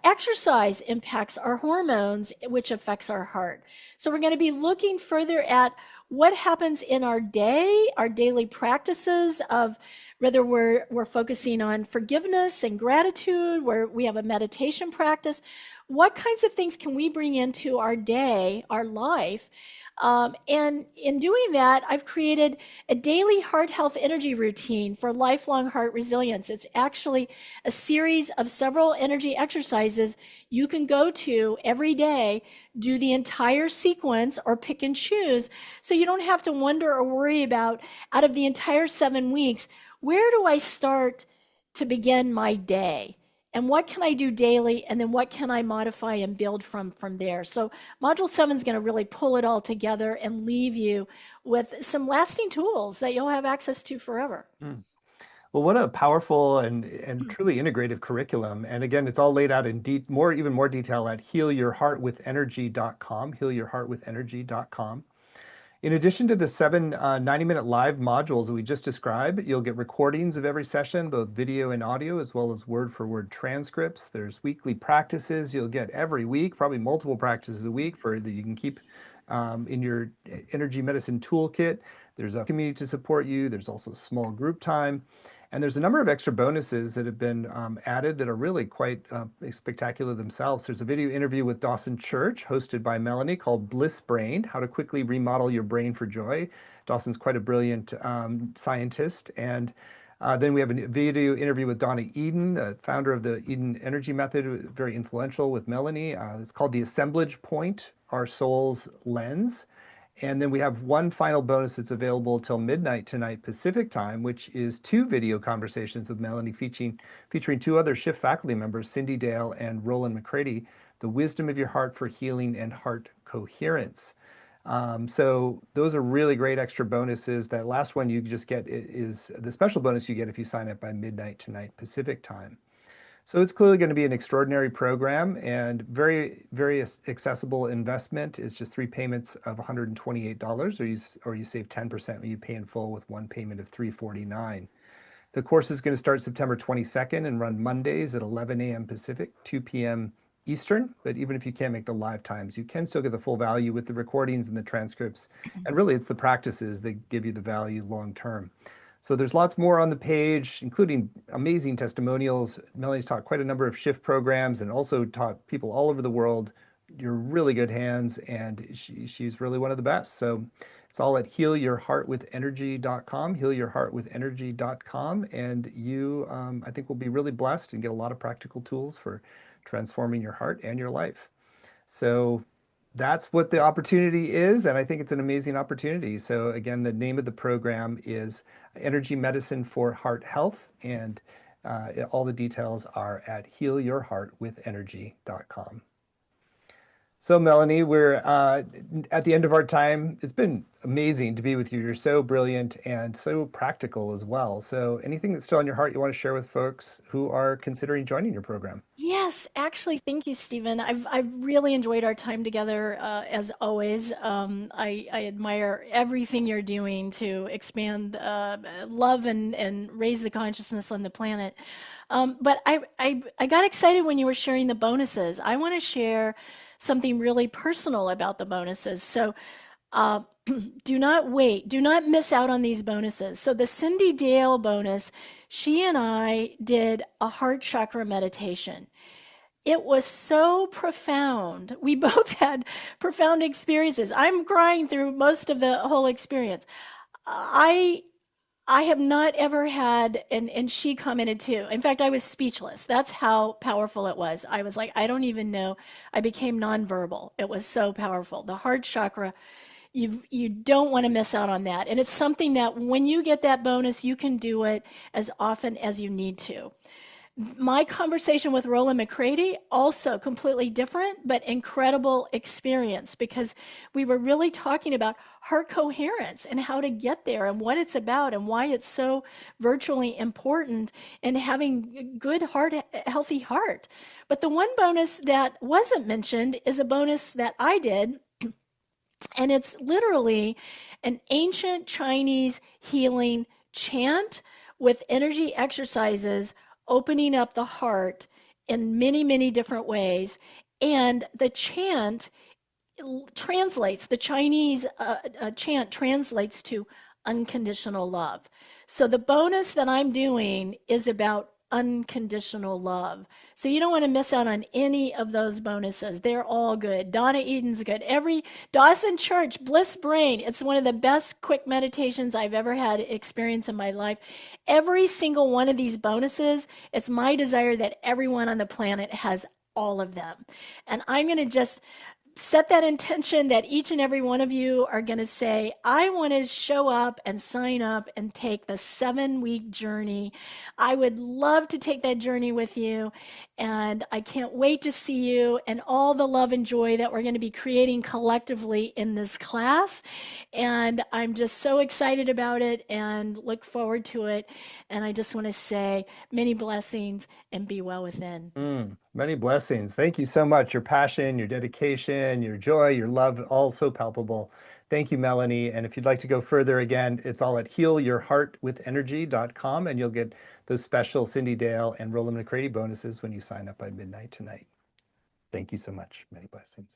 Exercise impacts our hormones, which affects our heart. So we're going to be looking further at what happens in our day, our daily practices of whether we're focusing on forgiveness and gratitude, where we have a meditation practice. What kinds of things can we bring into our day, our life? And in doing that, I've created a daily heart health energy routine for lifelong heart resilience. It's actually a series of several energy exercises you can go to every day, do the entire sequence or pick and choose, so you don't have to wonder or worry about, out of the entire 7 weeks, where do I start to begin my day? And what can I do daily? And then what can I modify and build from there? So Module 7 is going to really pull it all together and leave you with some lasting tools that you'll have access to forever. Well, what a powerful and truly integrative curriculum. And again, it's all laid out in even more detail at healyourheartwithenergy.com, healyourheartwithenergy.com. In addition to the 7 90-minute live modules that we just described, you'll get recordings of every session, both video and audio, as well as word-for-word transcripts. There's weekly practices you'll get every week, probably multiple practices a week that you can keep in your energy medicine toolkit. There's a community to support you. There's also small group time. And there's a number of extra bonuses that have been added that are really quite spectacular themselves. There's a video interview with Dawson Church, hosted by Melanie, called Bliss Brain, How to Quickly Remodel Your Brain for Joy. Dawson's quite a brilliant scientist. And then we have a video interview with Donna Eden, the founder of the Eden Energy Method, very influential with Melanie. It's called The Assemblage Point, Our Soul's Lens. And then we have one final bonus that's available till midnight tonight Pacific time, which is 2 video conversations with Melanie featuring 2 other Shift faculty members, Cindy Dale and Roland McCready, The Wisdom of Your Heart for Healing and Heart Coherence. So those are really great extra bonuses. That last one you just get is the special bonus you get if you sign up by midnight tonight Pacific time. So it's clearly going to be an extraordinary program and very, very accessible investment. It's just 3 payments of $128, or you save 10% when you pay in full with 1 payment of $349. The course is going to start September 22nd and run Mondays at 11 a.m. Pacific, 2 p.m. Eastern. But even if you can't make the live times, you can still get the full value with the recordings and the transcripts. And really, it's the practices that give you the value long term. So there's lots more on the page, including amazing testimonials. Melanie's taught quite a number of Shift programs and also taught people all over the world. You're in really good hands, and she's really one of the best. So it's all at healyourheartwithenergy.com, healyourheartwithenergy.com, and you, I think, will be really blessed and get a lot of practical tools for transforming your heart and your life. So that's what the opportunity is, and I think it's an amazing opportunity. So again, the name of the program is Energy Medicine for Heart Health, and all the details are at healyourheartwithenergy.com. So Melanie, we're at the end of our time. It's been amazing to be with you. You're so brilliant and so practical as well. So anything that's still on your heart you want to share with folks who are considering joining your program? Yes, actually, thank you, Stephen. I've really enjoyed our time together, as always. I admire everything you're doing to expand love and raise the consciousness on the planet. But I got excited when you were sharing the bonuses. I want to share something really personal about the bonuses. So do not wait. Do not miss out on these bonuses. So the Cindy Dale bonus, she and I did a heart chakra meditation. It was so profound. We both had profound experiences. I'm crying through most of the whole experience. I have not ever had, and she commented too. In fact, I was speechless. That's how powerful it was. I was like, I don't even know. I became nonverbal. It was so powerful. The heart chakra, you don't want to miss out on that. And it's something that when you get that bonus, you can do it as often as you need to. My conversation with Roland McCready, also completely different, but incredible experience, because we were really talking about heart coherence and how to get there and what it's about and why it's so virtually important in having a good heart, healthy heart. But the one bonus that wasn't mentioned is a bonus that I did, and it's literally an ancient Chinese healing chant with energy exercises opening up the heart in many, many different ways. And the chant translates, the Chinese chant translates to unconditional love. So the bonus that I'm doing is about unconditional love. So you don't want to miss out on any of those bonuses. They're all good. Donna Eden's good. Every Dawson Church, Bliss Brain, it's one of the best quick meditations I've ever had experience in my life. Every single one of these bonuses, it's my desire that everyone on the planet has all of them. And I'm going to just set that intention that each and every one of you are going to say, I want to show up and sign up and take the 7-week journey. I would love to take that journey with you. And I can't wait to see you and all the love and joy that we're going to be creating collectively in this class. And I'm just so excited about it and look forward to it. And I just want to say many blessings and be well within. Many blessings. Thank you so much. Your passion, your dedication, your joy, your love, all so palpable. Thank you, Melanie. And if you'd like to go further, again, it's all at healyourheartwithenergy.com, and you'll get those special Cindy Dale and Roland McCready bonuses when you sign up by midnight tonight. Thank you so much. Many blessings.